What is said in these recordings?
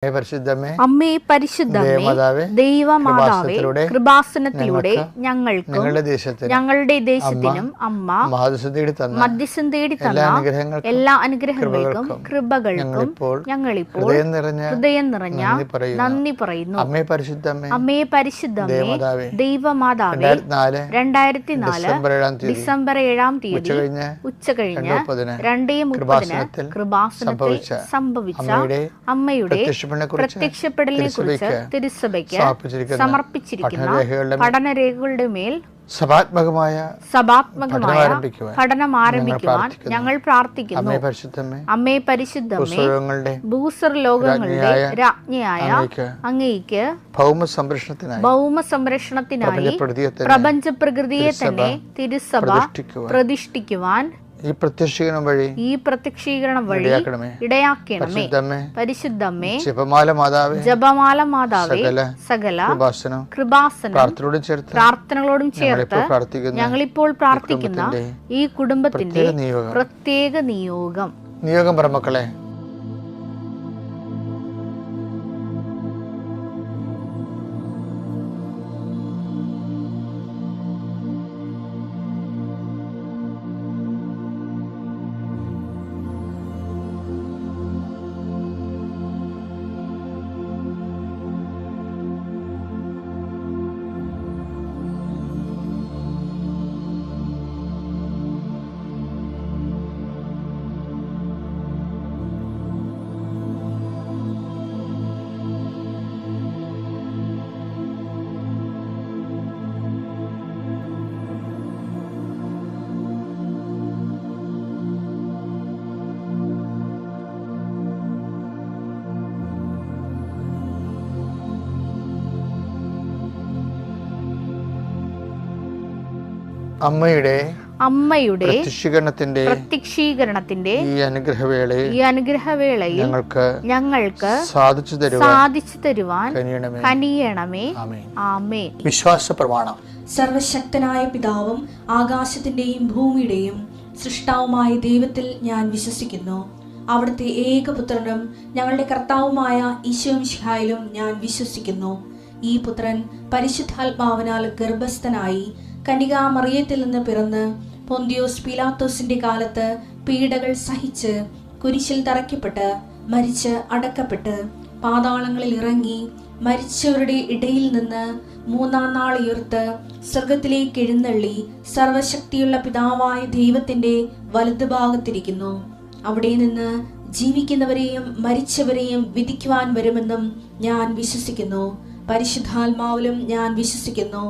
അമ്മേ പരിശുദ്ധമേ, ദൈവമാതാവേ, കൃപാസനത്തിലൂടെ ഞങ്ങൾക്കും ഞങ്ങളുടെ ദേശത്തിനും അമ്മ മധ്യസ്ഥം തേടി തന്ന എല്ലാ അനുഗ്രഹങ്ങൾക്കും കൃപകൾക്കും ഞങ്ങളിപ്പോൾ ഹൃദയം നിറഞ്ഞ നന്ദി പറയുന്നു. അമ്മേ പരിശുദ്ധമേ, ദൈവമാതാവേ, 2004 ഡിസംബർ 7 ഉച്ചകഴിഞ്ഞ് 2:30 കൃപാസനത്തിൽ സംഭവിച്ച അമ്മയുടെ പ്രത്യക്ഷപ്പെടലിനെ കുറിച്ച് തിരുസഭയ്ക്ക് സമർപ്പിച്ചിരിക്കുന്ന പഠനരേഖകളുടെ മേൽ സഭാത്മകമായ പഠനം ആരംഭിക്കുവാൻ ഞങ്ങൾ പ്രാർത്ഥിക്കുന്നു. അമ്മേ പരിശുദ്ധമേ, ഭൂസ്വർലോകങ്ങളുടെ രാജ്ഞിയായ അങ്ങേയ്ക്ക് ഭൗമ സംരക്ഷണത്തിനായി പ്രപഞ്ച പ്രകൃതിയെ തന്നെ തിരുസഭ പ്രതിഷ്ഠിക്കുവാൻ ഈ പ്രത്യക്ഷീകരണം വഴി ഇടയാക്കണമേ. പരിശുദ്ധമേ, ജപമാല മാതാവേ, സകല കൃപാസനം പ്രാർത്ഥനകളോടും ചേർത്ത് ഞങ്ങളിപ്പോൾ പ്രാർത്ഥിക്കുന്ന ഈ കുടുംബത്തിന്റെ പ്രത്യേക നിയോഗം പറമക്കളെ. അമ്മയുടെ പ്രത്യക്ഷീകരണത്തിന്റെ ഈ അനുഗ്രഹവേളയിൽ ഞങ്ങൾക്ക് സാധിച്ചു തരുവാൻ കനിയണമേ. ആമേൻ. വിശ്വാസ പ്രമാണം. സർവശക്തനായ പിതാവും ആകാശത്തിന്റെയും ഭൂമിയുടെയും സൃഷ്ടാവുമായ ദൈവത്തിൽ ഞാൻ വിശ്വസിക്കുന്നു. അവിടുത്തെ ഏകപുത്രനും ഞങ്ങളുടെ കർത്താവുമായ ഈശോമിശിഹായിലും ഞാൻ വിശ്വസിക്കുന്നു. ഈ പുത്രൻ പരിശുദ്ധാത്മാവിനാൽ ഗർഭസ്ഥനായി കന്യകാമറിയത്തിൽ നിന്ന് പിറന്ന് പൊന്തിയോസ് പീലാത്തോസിന്റെ കാലത്ത് പീഡകൾ സഹിച്ച് കുരിശിൽ തറയ്ക്കപ്പെട്ട് മരിച്ച് അടക്കപ്പെട്ട് പാതാളങ്ങളിൽ ഇറങ്ങി മരിച്ചവരുടെ ഇടയിൽ നിന്ന് 3-ാം നാൾ ഉയർത്ത് സ്വർഗത്തിലേക്ക് എഴുന്നള്ളി സർവശക്തിയുള്ള പിതാവായ ദൈവത്തിന്റെ വലതുഭാഗത്തിരിക്കുന്നു. അവിടെ നിന്ന് ജീവിക്കുന്നവരെയും മരിച്ചവരെയും വിധിക്കുവാൻ വരുമെന്നും ഞാൻ വിശ്വസിക്കുന്നു. പരിശുദ്ധാത്മാവിലും ഞാൻ വിശ്വസിക്കുന്നു.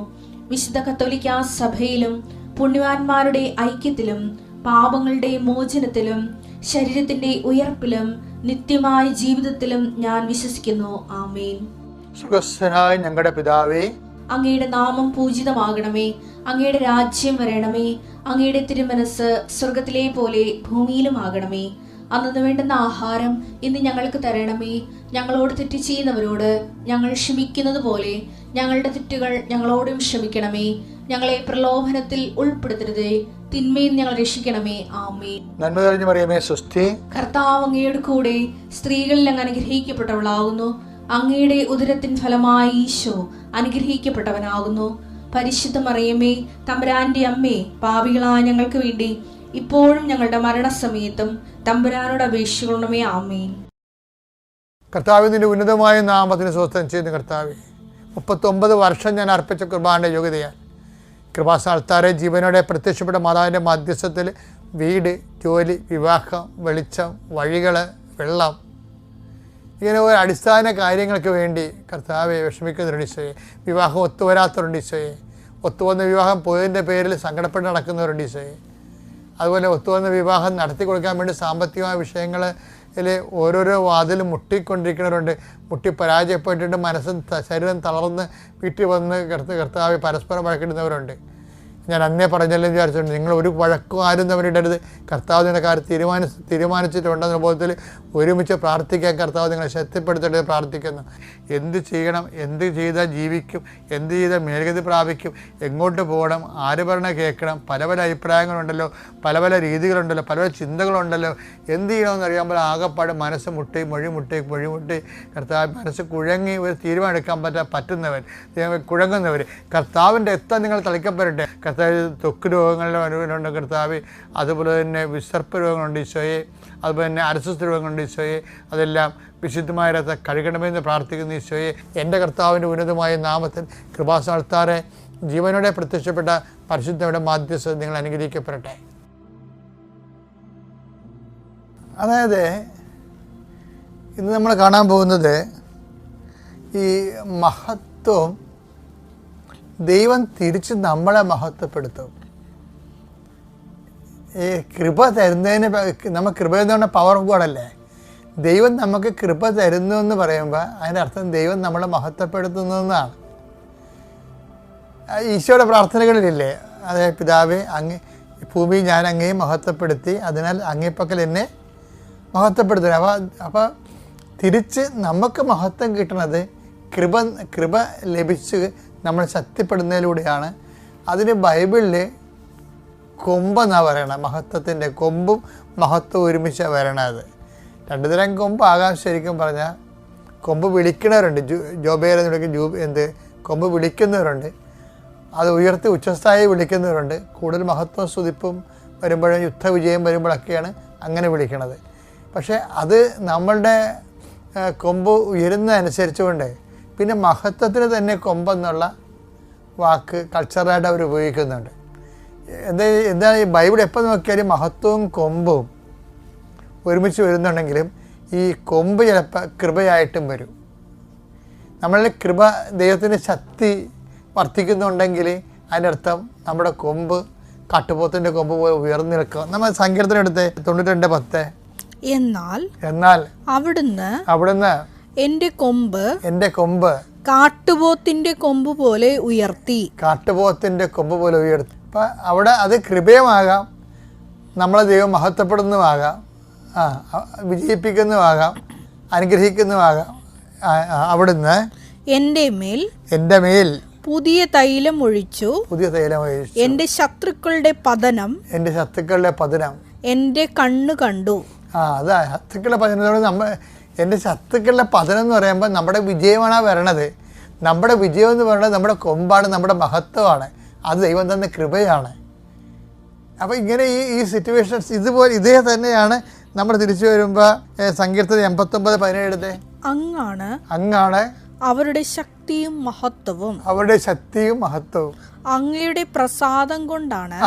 വിശുദ്ധ കത്തോലിക്കാ സഭയിലും പുണ്യവാന്മാരുടെ ഐക്യത്തിലും പാപങ്ങളുടെ മോചനത്തിലും ശരീരത്തിന്റെ ഉയർപ്പിലും നിത്യമായ ജീവിതത്തിലും ഞാൻ വിശ്വസിക്കുന്നു. ആമേൻ. സ്വർഗ്ഗസ്ഥനായ ഞങ്ങളുടെ പിതാവേ, അങ്ങയുടെ നാമം പൂജിതമാകണമേ. അങ്ങയുടെ രാജ്യം വരണമേ. അങ്ങയുടെ തിരുമനസ് സ്വർഗത്തിലെ പോലെ ഭൂമിയിലും ആകണമേ. അന്നു വേണ്ടുന്ന ആഹാരം ഇന്ന് ഞങ്ങൾക്ക് തരണമേ. ഞങ്ങളോട് തെറ്റ് ചെയ്യുന്നവരോട് ഞങ്ങൾ ക്ഷമിക്കുന്നത് പോലെ ഞങ്ങളുടെ തെറ്റുകൾ ഞങ്ങളോടും ക്ഷമിക്കണമേ. ഞങ്ങളെ പ്രലോഭനത്തിൽ ഉൾപ്പെടുത്തരുതേ, തിന്മയിൽ ഞങ്ങൾ രക്ഷിക്കണമേ. ആമേൻ. നന്മ നിറഞ്ഞ മറിയമേ, സ്വസ്തി. കർത്താവ് അങ്ങയുടെ കൂടെ സ്ത്രീകളിൽ അങ്ങ് അനുഗ്രഹിക്കപ്പെട്ടവളാകുന്നു. അങ്ങയുടെ ഉദരത്തിൻ ഫലമായി ഈശോ അനുഗ്രഹിക്കപ്പെട്ടവനാകുന്നു. പരിശുദ്ധ മറിയമേ, തമ്പുരാന്റെ അമ്മേ, പാപികളായ ഞങ്ങൾക്ക് വേണ്ടി ഇപ്പോഴും ഞങ്ങളുടെ മരണസമയത്തും തമ്പുരാനോട് അപേക്ഷിക്കണമേ. ആമേൻ. കർത്താവിന്റെ ഉന്നതമായ നാമത്തിന് സ്വസ്ഥം ചെയ്യുന്ന കർത്താവെ, 39 വർഷം ഞാൻ അർപ്പിച്ച കുർബാനയുടെ യോഗ്യതയാൽ കൃപാസ്ഥാനത്താരെ ജീവനോടെ പ്രത്യക്ഷപ്പെട്ട മാതാവിൻ്റെ മധ്യസ്ഥത്തിൽ വീട്, ജോലി, വിവാഹം, വെളിച്ചം, വഴികൾ, വെള്ളം, ഇങ്ങനെ ഒരു അടിസ്ഥാന കാര്യങ്ങൾക്ക് വേണ്ടി കർത്താവെ വിഷമിക്കുന്നവരുണ്ട് ഈശോയെ. വിവാഹം ഒത്തുവരാത്തവരുണ്ട് ഈശോയെ. ഒത്തുവന്ന വിവാഹം പോയതിൻ്റെ പേരിൽ സങ്കടപ്പെട്ട് നടക്കുന്നവരുണ്ട് ഈശോയെ. അതുപോലെ ഒത്തുവന്ന വിവാഹം നടത്തി കൊടുക്കാൻ വേണ്ടി സാമ്പത്തികമായ വിഷയങ്ങളിൽ ഓരോരോ വാതിലും മുട്ടിക്കൊണ്ടിരിക്കുന്നവരുണ്ട്. മുട്ടി പരാജയപ്പെട്ടിട്ട് മനസ്സും ശരീരം തളർന്ന് വീട്ടിൽ വന്ന് കർത്താവ് പരസ്പരം വഴക്കിടുന്നവരുണ്ട്. ഞാൻ അന്നേ പറഞ്ഞല്ലോ വിചാരിച്ചിട്ടുണ്ട്, നിങ്ങൾ ഒരു വഴക്കും ആരും തമ്മിലിടരുത്, കർത്താവ് നിങ്ങളുടെ കാര്യം തീരുമാനിച്ചിട്ടുണ്ടെന്ന ബോധത്തിൽ ഒരുമിച്ച് പ്രാർത്ഥിക്കാൻ കർത്താവ് നിങ്ങളെ ശക്തിപ്പെടുത്തേണ്ടത് പ്രാർത്ഥിക്കുന്നു. എന്ത് ചെയ്യണം, എന്ത് ചെയ്താൽ ജീവിക്കും, എന്ത് ചെയ്താൽ മേൽഗതി പ്രാപിക്കും, എങ്ങോട്ട് പോകണം, ആര് പറഞ്ഞാൽ കേൾക്കണം, പല പല അഭിപ്രായങ്ങളുണ്ടല്ലോ, പല പല രീതികളുണ്ടല്ലോ, പല പല ചിന്തകളുണ്ടല്ലോ. എന്ത് ചെയ്യണമെന്ന് അറിയാമ്പോൾ ആകെപ്പാട് മനസ്സ് മുട്ടി മൊഴിമുട്ടി കർത്താവ് മനസ്സ് കുഴങ്ങി ഒരു തീരുമാനം എടുക്കാൻ പറ്റുന്നവർ, കുഴങ്ങുന്നവർ, കർത്താവിൻ്റെ എത്താൻ നിങ്ങൾ തളിക്കപ്പെടട്ടെ. കർത്താവ് ത്വക്ക് രോഗങ്ങളുടെ അനുഭവമുണ്ട് കർത്താവ്, അതുപോലെ തന്നെ വിസർപ്പ രോഗങ്ങളുണ്ട് ഈശോയെ, അതുപോലെ തന്നെ അലസസ്ഥ രോഗങ്ങളുണ്ട് ഈശോയെ, അതെല്ലാം വിശുദ്ധമായ രക്തം കഴുകണമെന്ന് പ്രാർത്ഥിക്കുന്ന ഈശോയെ, എൻ്റെ കർത്താവിൻ്റെ ഉന്നതമായ നാമത്തിൽ കൃപാസ്ഥാനത്താറെ ജീവനോടെ പ്രത്യക്ഷപ്പെട്ട പരിശുദ്ധയുടെ മാധ്യസ്ഥത നിങ്ങൾ അനുഗ്രഹിക്കപ്പെടട്ടെ. അതായത് ഇന്ന് നമ്മൾ കാണാൻ പോകുന്നത് ഈ മഹത്വം ദൈവം തിരിച്ച് നമ്മളെ മഹത്വപ്പെടുത്തും. ഈ കൃപ തരുന്നതിന് നമ്മൾ കൃപ എന്ന് പറഞ്ഞാൽ പവർ ഗോഡല്ലേ. ദൈവം നമുക്ക് കൃപ തരുന്നു എന്ന് പറയുമ്പോൾ അതിൻ്റെ അർത്ഥം ദൈവം നമ്മളെ മഹത്വപ്പെടുത്തുന്നതെന്നാണ്. ഈശോയുടെ പ്രാർത്ഥനകളിലില്ലേ, അതായത് പിതാവേ അങ്ങ് ഭൂമി ഞാൻ അങ്ങേ മഹത്വപ്പെടുത്തി, അതിനാൽ അങ്ങേപ്പക്കൽ എന്നെ മഹത്വപ്പെടുത്തുക. അപ്പോൾ തിരിച്ച് നമുക്ക് മഹത്വം കിട്ടുന്നത് കൃപ ലഭിച്ച് നമ്മൾ ശക്തിപ്പെടുന്നതിലൂടെയാണ്. അതിന് ബൈബിളിൽ കൊമ്പെന്നാണ് പറയണത്. മഹത്വത്തിൻ്റെ കൊമ്പും മഹത്വം ഒരുമിച്ചാണ് വരണത്. രണ്ടു തരം കൊമ്പാകാം. ശരിക്കും പറഞ്ഞാൽ കൊമ്പ് വിളിക്കുന്നവരുണ്ട്, ജോബേരെന്ന് വിളിക്കും, കൊമ്പ് വിളിക്കുന്നവരുണ്ട്, അത് ഉയർത്തി ഉച്ചസ്ഥായി വിളിക്കുന്നവരുണ്ട്. കൂടുതൽ മഹത്വം സ്തുതിപ്പും വരുമ്പോഴും യുദ്ധവിജയം വരുമ്പോഴൊക്കെയാണ് അങ്ങനെ വിളിക്കണത്. പക്ഷേ അത് നമ്മളുടെ കൊമ്പ് ഉയരുന്നതനുസരിച്ചുകൊണ്ട് പിന്നെ മഹത്വത്തിന് തന്നെ കൊമ്പെന്നുള്ള വാക്ക് കൾച്ചറായിട്ട് അവർ ഉപയോഗിക്കുന്നുണ്ട്. എന്താണ് ഈ ബൈബിൾ എപ്പോൾ നോക്കിയാലും മഹത്വവും കൊമ്പും ഒരുമിച്ച് വരുന്നുണ്ടെങ്കിലും ഈ കൊമ്പ് ചിലപ്പോൾ കൃപയായിട്ടും വരും. നമ്മളുടെ കൃപ ദൈവത്തിൻ്റെ ശക്തി വർദ്ധിക്കുന്നുണ്ടെങ്കിൽ അതിൻ്റെ അർത്ഥം നമ്മുടെ കൊമ്പ് കാട്ടുപോത്തിൻ്റെ കൊമ്പ് പോലെ ഉയർന്നു നിൽക്കുക. നമ്മൾ സങ്കീർത്തനം എടുത്ത് 92:10 എന്നാൽ അവിടുന്ന് എൻ്റെ കൊമ്പ് കാട്ടുപോത്തിന്റെ കൊമ്പ് പോലെ ഉയർത്തി. അപ്പം അവിടെ അത് കൃപയുമാകാം, നമ്മളെ ദൈവം മഹത്വപ്പെടുന്നതുമാകാം, വിജയിപ്പിക്കുന്നതുമാകാം, അനുഗ്രഹിക്കുന്നതുമാകാം. അവിടുന്ന് എൻ്റെ മേൽ പുതിയ തൈലം ഒഴിച്ചു. എൻ്റെ ശത്രുക്കളുടെ പതനം എൻ്റെ കണ്ണു കണ്ടു. അതാ ശത്രുക്കളുടെ പതനത്തോട് എൻ്റെ ശത്രുക്കളുടെ പതനം എന്ന് പറയുമ്പോൾ നമ്മുടെ വിജയമാണ് വരണത്. നമ്മുടെ വിജയം എന്ന് പറയുന്നത് നമ്മുടെ കൊമ്പാണ്, നമ്മുടെ മഹത്വമാണ്, അത് ദൈവം തന്ന കൃപയാണ്. അപ്പോൾ ഇങ്ങനെ ഈ സിറ്റുവേഷൻസ് ഇതേ തന്നെയാണ് നമ്മൾ തിരിച്ചു വരുമ്പോൾ സങ്കീർത്തനം 89:17 അങ്ങാണ് അവരുടെ ശക്തിയും മഹത്വവും അങ്ങയുടെ പ്രസാദം കൊണ്ടാണ്,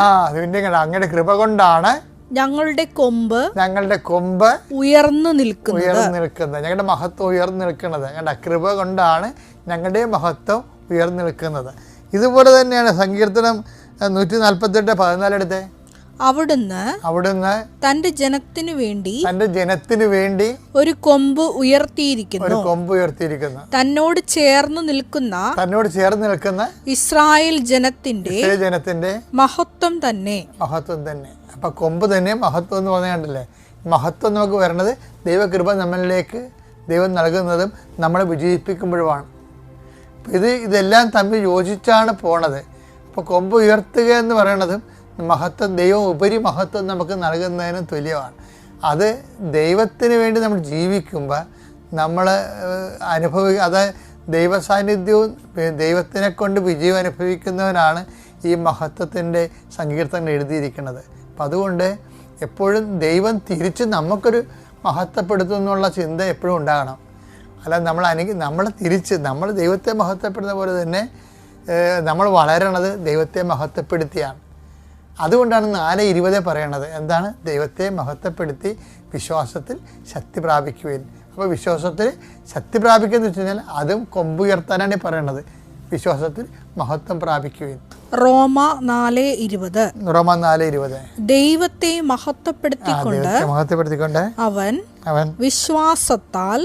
അങ്ങയുടെ കൃപ കൊണ്ടാണ് ഞങ്ങളുടെ കൊമ്പ് ഉയർന്നു നിൽക്കുന്നത്, ഞങ്ങളുടെ മഹത്വം ഉയർന്നു നിൽക്കുന്നത്. ഞങ്ങളുടെ കൃപ കൊണ്ടാണ് ഞങ്ങളുടെ മഹത്വം ഉയർന്നു നിൽക്കുന്നത്. ഇതുപോലെ തന്നെയാണ് സങ്കീർത്തനം 148:14 എടുത്തേ. അവിടുന്ന് തന്റെ ജനത്തിനു വേണ്ടി ഒരു കൊമ്പ് ഉയർത്തിയിരിക്കുന്നു. തന്നോട് ചേർന്ന് നിൽക്കുന്ന ഇസ്രായേൽ ജനത്തിന്റെ മഹത്വം തന്നെ. അപ്പം കൊമ്പ് തന്നെ മഹത്വം എന്ന് പറഞ്ഞാണ്ടല്ലേ. മഹത്വം നമുക്ക് വരണത് ദൈവകൃപ നമ്മളിലേക്ക് ദൈവം നൽകുന്നതും നമ്മളെ വിജയിപ്പിക്കുമ്പോഴുമാണ്. ഇതെല്ലാം തമ്മിൽ യോജിച്ചാണ് പോണത്. അപ്പോൾ കൊമ്പ് ഉയർത്തുക എന്ന് പറയണതും മഹത്വം, ദൈവം ഉപരി മഹത്വം നമുക്ക് നൽകുന്നതിനും തുല്യമാണ്. അത് ദൈവത്തിന് വേണ്ടി നമ്മൾ ജീവിക്കുമ്പോൾ നമ്മൾ അത് ദൈവസാന്നിധ്യവും ദൈവത്തിനെ കൊണ്ട് വിജയം അനുഭവിക്കുന്നവനാണ് ഈ മഹത്വത്തിൻ്റെ സങ്കീർത്തനം എഴുതിയിരിക്കുന്നത്. അപ്പം അതുകൊണ്ട് എപ്പോഴും ദൈവം തിരിച്ച് നമുക്കൊരു മഹത്വപ്പെടുത്തുന്നുള്ള ചിന്ത എപ്പോഴും ഉണ്ടാകണം. അല്ല നമ്മൾ ദൈവത്തെ മഹത്വപ്പെടുന്ന പോലെ തന്നെ നമ്മൾ വളരണത് ദൈവത്തെ മഹത്വപ്പെടുത്തിയാണ്. അതുകൊണ്ടാണ് 4:20 പറയണത്. എന്താണ്? ദൈവത്തെ മഹത്വപ്പെടുത്തി വിശ്വാസത്തിൽ ശക്തി പ്രാപിക്കുവാൻ. അപ്പോൾ വിശ്വാസത്തിൽ ശക്തി പ്രാപിക്കുകയെന്ന് വെച്ച് കഴിഞ്ഞാൽ അതും കൊമ്പുയർത്താനാണ് പറയണത്. വിശ്വാസത്തിൽ മഹത്വം പ്രാപിക്കുവാൻ. റോമ 4:20 ദൈവത്തെ മഹത്വപ്പെടുത്തിക്കൊണ്ട് അവൻ വിശ്വാസത്താൽ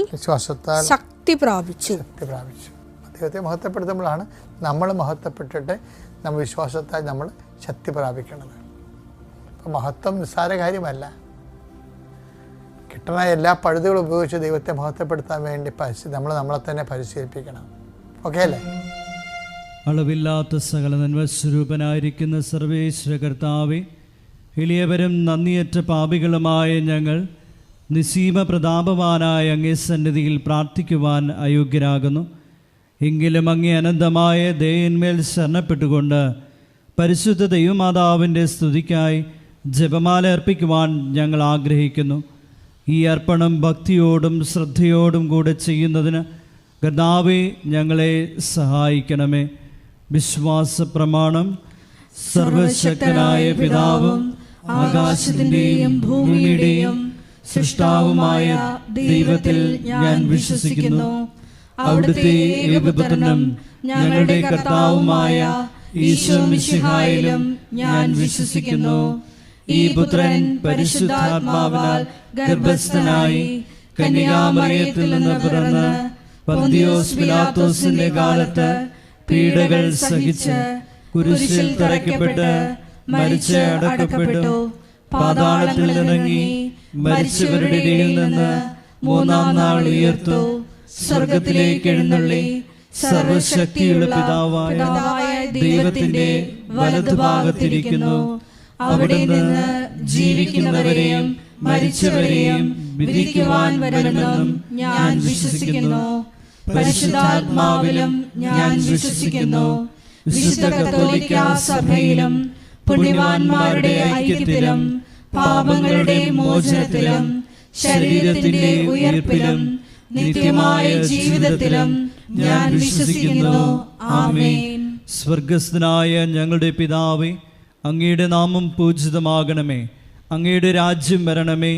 ശക്തി പ്രാപിച്ചു. ദൈവത്തെ മഹത്വപ്പെടുത്തുമ്പോഴാണ് നമ്മൾ മഹത്വപ്പെട്ടിട്ട് നമ്മൾ വിശ്വാസത്താൽ നമ്മൾ ശക്തി പ്രാപിക്കുന്നത്. അപ്പം മഹത്വം നിസ്സാര കാര്യമല്ല. കിട്ടുന്ന എല്ലാ പഴുതുകളും ഉപയോഗിച്ച് ദൈവത്തെ മഹത്വപ്പെടുത്താൻ വേണ്ടി നമ്മളെ തന്നെ പരിശീലിപ്പിക്കണം. ഓക്കെ അല്ലേ? അളവില്ലാത്ത സകല നന്മസ്വരൂപനായിരിക്കുന്ന സർവേശ്വര കർത്താവേ, എളിയവരും നന്ദിയറ്റ പാപികളുമായ ഞങ്ങൾ നിസീമ പ്രതാപവാനായ അങ്ങേ സന്നിധിയിൽ പ്രാർത്ഥിക്കുവാൻ അയോഗ്യരാകുന്നു. എങ്കിലും അങ്ങേ അനന്തമായ ദയന്മേൽ ശരണപ്പെട്ടുകൊണ്ട് പരിശുദ്ധ ദൈവമാതാവിൻ്റെ സ്തുതിക്കായി ജപമാല അർപ്പിക്കുവാൻ ഞങ്ങൾ ആഗ്രഹിക്കുന്നു. ഈ അർപ്പണം ഭക്തിയോടും ശ്രദ്ധയോടും കൂടെ ചെയ്യുന്നതിന് കർത്താവേ ഞങ്ങളെ സഹായിക്കണമേ. വിശ്വാസ പ്രമാണം. സർവശക്തനായ പിതാവും ആകാശത്തിൻ്റെയും ഭൂമിയുടെയും സൃഷ്ടാവുമായ ദൈവത്തിൽ ഞാൻ വിശ്വസിക്കുന്നു. അവിടുത്തെ ഏകപുത്രനും ഞങ്ങളുടെ കർത്താവുമായ ഈശോമിശിഹായിലും ഞാൻ വിശ്വസിക്കുന്നു. ഈ പുത്രൻ പരിശുദ്ധാത്മാവിനാൽ ഗർഭസ്ഥനായി കന്യകാമറിയത്തിൽ നിന്ന് പിറന്ന് പന്തിയോസ് പിലാത്തോസിന്റെ കാലത്ത് പീഡകൾ സഹിച്ച് കുരിശിൽ തറയ്ക്കപ്പെട്ട് മരിച്ച് അടക്കപ്പെട്ടു, പാതാളത്തിൽ ഇറങ്ങി മരിച്ചവരുടെ ഇടയിൽ നിന്ന് മൂന്നാം നാൾ ഉയർത്തു, സ്വർഗത്തിലേക്ക് എഴുന്നള്ളി സർവശക്തിയുള്ള പിതാവായ ദൈവത്തിന്റെ വലതുഭാഗത്തിരിക്കുന്നു. അവിടെ നിന്ന് ജീവിക്കുന്നവരെയും മരിച്ചവരെയും വിധിക്കുവാൻ വരുമെന്നും ഞാൻ വിശ്വസിക്കുന്നു. പരിശുദ്ധാത്മാവിലും ഞാൻ വിശ്വസിക്കുന്നു. വിശുദ്ധ കത്തോലിക്കാ സഭയിലും പുണ്യവാന്മാരുടെ ഐക്യത്തിലും പാപങ്ങളുടെ മോചനത്തിലും ശരീരത്തിന്റെ ഉയർപ്പിലും നിത്യമായ ജീവിതത്തിലും ഞാൻ വിശ്വസിക്കുന്നു. ആമേൻ. സ്വർഗസ്ഥനായ ഞങ്ങളുടെ പിതാവേ, അങ്ങയുടെ നാമം പൂജിതമാകണമേ. അങ്ങയുടെ രാജ്യം വരണമേ.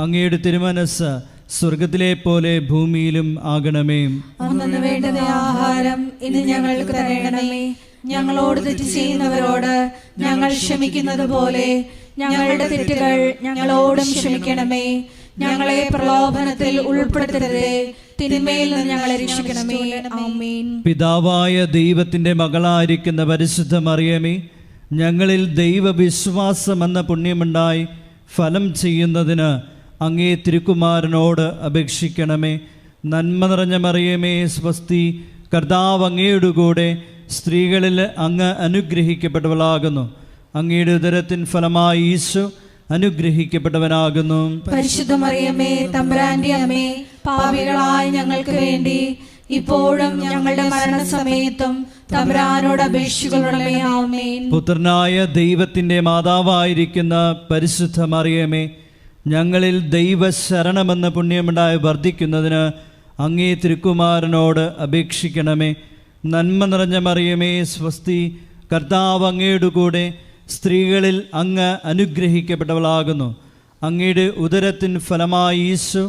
അങ്ങയുടെ തിരുമനസ്സ് സ്വർഗത്തിലെ പോലെ ഭൂമിയിലും ആകണമേ. അന്നു വേണ്ടുന്ന ആഹാരം ഇന്ന് ഞങ്ങൾക്ക് തരണമേ. ഞങ്ങളോട് തെറ്റ് ചെയ്യുന്നവരോട് ഞങ്ങൾ ക്ഷമിക്കുന്നത് പോലെ ഞങ്ങളുടെ തെറ്റുകൾ ഞങ്ങളോടും ക്ഷമിക്കണമേ. ഞങ്ങളെ പ്രലോഭനത്തിൽ ഉൾപ്പെടുത്തരുതേ, തിന്മയിൽ നിന്ന് ഞങ്ങളെ രക്ഷിക്കണമേ. ആമേൻ. പിതാവായ ദൈവത്തിന്റെ മകളായിരിക്കുന്ന പരിശുദ്ധ മറിയമേ, ഞങ്ങളിൽ ദൈവവിശ്വാസം എന്ന പുണ്യമുണ്ടായി ഫലം ചെയ്യുന്നതിന് അങ്ങേ തിരുക്കുമാരനോട് അപേക്ഷിക്കണമേ. നന്മ നിറഞ്ഞ മറിയമേ സ്വസ്തി, കർത്താവ് അങ്ങയുടെ കൂടെ സ്ത്രീകളിൽ അങ്ങ് അനുഗ്രഹിക്കപ്പെട്ടവളാകുന്നു. അങ്ങയുടെ ഉദരത്തിൻ ഫലമായി ഈശോ അനുഗ്രഹിക്കപ്പെട്ടവനാകുന്നു. പരിശുദ്ധ മറിയമേ, തമ്പുരാന്റെ അമ്മേ, പാപികളായ ഞങ്ങൾക്ക് വേണ്ടി ഇപ്പോഴും ഞങ്ങളുടെ മരണസമയത്തും തമ്പുരാനോട് അപേക്ഷിക്കണമേ. ആമേൻ. പുത്രനായ ദൈവത്തിന്റെ മാതാവായിരിക്കുന്ന പരിശുദ്ധ മറിയമേ, ഞങ്ങളിൽ ദൈവശരണമെന്ന പുണ്യമുണ്ടായി വർദ്ധിക്കുന്നതിന് അങ്ങേ തിരുക്കുമാരനോട് അപേക്ഷിക്കണമേ. നന്മ നിറഞ്ഞ മറിയമേ സ്വസ്തി, കർത്താവ് അങ്ങയുടെ കൂടെ സ്ത്രീകളിൽ അങ്ങ് അനുഗ്രഹിക്കപ്പെട്ടവളാകുന്നു. അങ്ങയുടെ ഉദരത്തിൻ ഫലമായി ഈശോ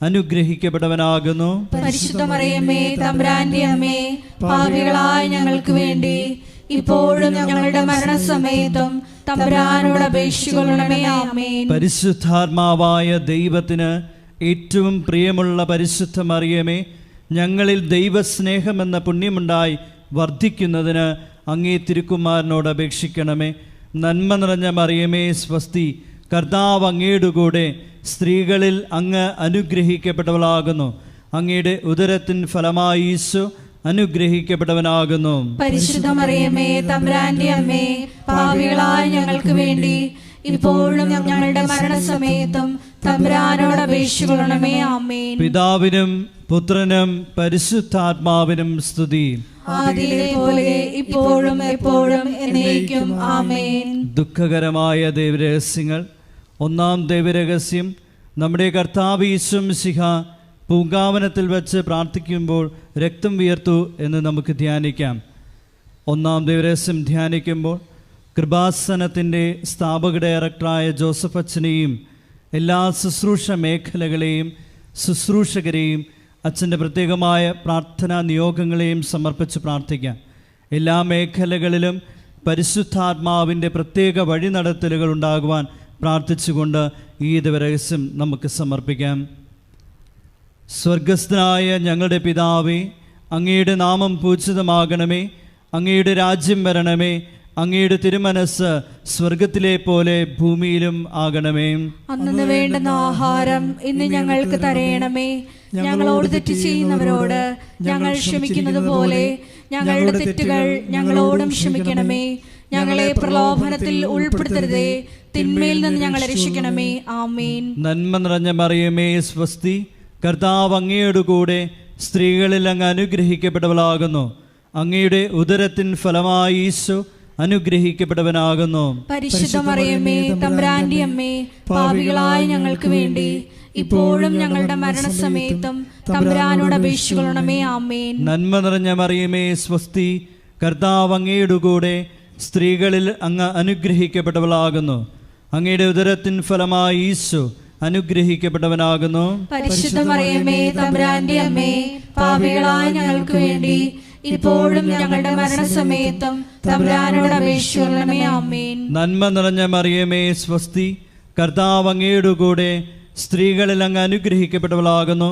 അനുഗ്രഹിക്കപ്പെട്ടവനാകുന്നു. പരിശുദ്ധ മറിയമേ, തമ്പുരാന്റെ അമ്മേ, പാപികളായ ഞങ്ങൾക്ക് വേണ്ടി ഇപ്പോഴും ഞങ്ങളുടെ മരണസമയത്തും തമ്പുരാനോട് അപേക്ഷിക്കണമേ. ആമേൻ. പരിശുദ്ധാത്മാവായ ദൈവത്തിന് ഏറ്റവും പ്രിയമുള്ള പരിശുദ്ധ മറിയമേ, ഞങ്ങളിൽ ദൈവസ്നേഹമെന്ന പുണ്യമുണ്ടായി വർദ്ധിക്കുന്നതിന് അങ്ങേ തിരുക്കുമാരനോട് അപേക്ഷിക്കണമേ. നന്മ നിറഞ്ഞ മറിയമേ സ്വസ്തി, കർത്താവ് അങ്ങയുടെ കൂടെ സ്ത്രീകളിൽ അങ്ങ് അനുഗ്രഹിക്കപ്പെട്ടവളാകുന്നു. അങ്ങയുടെ ഉദരത്തിൻ ഫലമായി ഈശോ അനുഗ്രഹിക്കപ്പെട്ടവനാകുന്നു. പരിശുദ്ധ മറിയമേ, തമ്പുരാന്റെ അമ്മേ, പാപികളായ ഞങ്ങൾക്ക് വേണ്ടി ഇപ്പോഴും ഞങ്ങളുടെ മരണസമയത്തും തമ്പുരാനോട് അപേക്ഷിക്കണമേ. ആമേൻ. പിതാവിനും പുത്രനും പരിശുദ്ധാത്മാവിനും സ്തുതി. ആദിയിലെ പോലെ ഇപ്പോഴും എപ്പോഴും എന്നേക്കും. ആമേൻ. ദുഃഖകരമായ ദൈവരഹസ്യങ്ങൾ. ഒന്നാം ദൈവരഹസ്യം, നമ്മുടെ കർത്താവ് ഈശോ മിശിഹ പൂങ്കാവനത്തിൽ വെച്ച് പ്രാർത്ഥിക്കുമ്പോൾ രക്തം വിയർത്തു എന്ന് നമുക്ക് ധ്യാനിക്കാം. ഒന്നാം ദൈവരഹസ്യം ധ്യാനിക്കുമ്പോൾ കൃപാസനത്തിൻ്റെ സ്ഥാപക ഡയറക്ടറായ ജോസഫ് അച്ഛനെയും എല്ലാ ശുശ്രൂഷ മേഖലകളെയും ശുശ്രൂഷകരെയും അച്ഛൻ്റെ പ്രത്യേകമായ പ്രാർത്ഥനാ നിയോഗങ്ങളെയും സമർപ്പിച്ച് പ്രാർത്ഥിക്കാം. എല്ലാ മേഖലകളിലും പരിശുദ്ധാത്മാവിൻ്റെ പ്രത്യേക വഴിനടത്തലുകൾ ഉണ്ടാകുവാൻ പ്രാർത്ഥിച്ചുകൊണ്ട് ഈ ദിവരഹസ്യം നമുക്ക് സമർപ്പിക്കാം. സ്വർഗസ്ഥനായ ഞങ്ങളുടെ പിതാവേ, അങ്ങയുടെ നാമം പൂജിതമാകണമേ. അങ്ങയുടെ രാജ്യം വരണമേ. അങ്ങയുടെ തിരുമനസ് സ്വർഗത്തിലെ പോലെ ഭൂമിയിലും ആകണമേ. അന്നു വേണ്ടുന്ന ആഹാരം ഇന്ന് ഞങ്ങൾക്ക് തരയണമേ. ഞങ്ങളോട് തെറ്റ് ചെയ്യുന്നവരോട് ഞങ്ങൾ ക്ഷമിക്കുന്നത് പോലെ ഞങ്ങളുടെ തെറ്റുകൾ ഞങ്ങളോടും ക്ഷമിക്കണമേ. ഞങ്ങളെ പ്രലോഭനത്തിൽ ഉൾപ്പെടുത്തരുതേ, തിന്മയിൽ നിന്ന് ഞങ്ങളെ രക്ഷിക്കണമേ. ആമേൻ. നന്മ നിറഞ്ഞ മറിയമേ സ്വസ്തി, കർത്താവ് അങ്ങയോട് കൂടെ സ്ത്രീകളിൽ അങ്ങ് അനുഗ്രഹിക്കപ്പെട്ടവളാകുന്നു. അങ്ങയുടെ ഉദരത്തിൻ ഫലമായി ഈശോ അനുഗ്രഹിക്കപ്പെട്ടവനാകുന്നു. പരിശുദ്ധ മറിയമേ തമ്പുരാന്റെ അമ്മേ, പാപികളായ ഞങ്ങൾക്ക് വേണ്ടി ഇപ്പോഴും ഞങ്ങളുടെ മരണസമയത്തും തമ്പുരാനോട് അപേക്ഷിക്കണമേ. ആമേൻ. നന്മ നിറഞ്ഞ മറിയമേ സ്വസ്തി, കർത്താവ് അങ്ങയോട് കൂടെ സ്ത്രീകളിൽ അങ്ങ് അനുഗ്രഹിക്കപ്പെട്ടവളാകുന്നു. അങ്ങയുടെ ഉദരത്തിൻ ഫലമായി ഈശോ അനുഗ്രഹിക്കപ്പെട്ടവനാകുന്നു. പരിശുദ്ധ മറിയമേ തമ്പുരാന്റെ അമ്മേ, പാപികളായ ഞങ്ങൾക്ക് വേണ്ടി ഇപ്പോഴും ഞങ്ങളുടെ മരണസമയത്തും തമ്പുരാനോട് അപേക്ഷിക്കണമേ. ആമേൻ. നന്മ നിറഞ്ഞ മറിയമേ സ്വസ്തി, കർത്താവ് അങ്ങയോട് കൂടെ സ്ത്രീകളിൽ അങ്ങ് അനുഗ്രഹിക്കപ്പെട്ടവളാകുന്നു.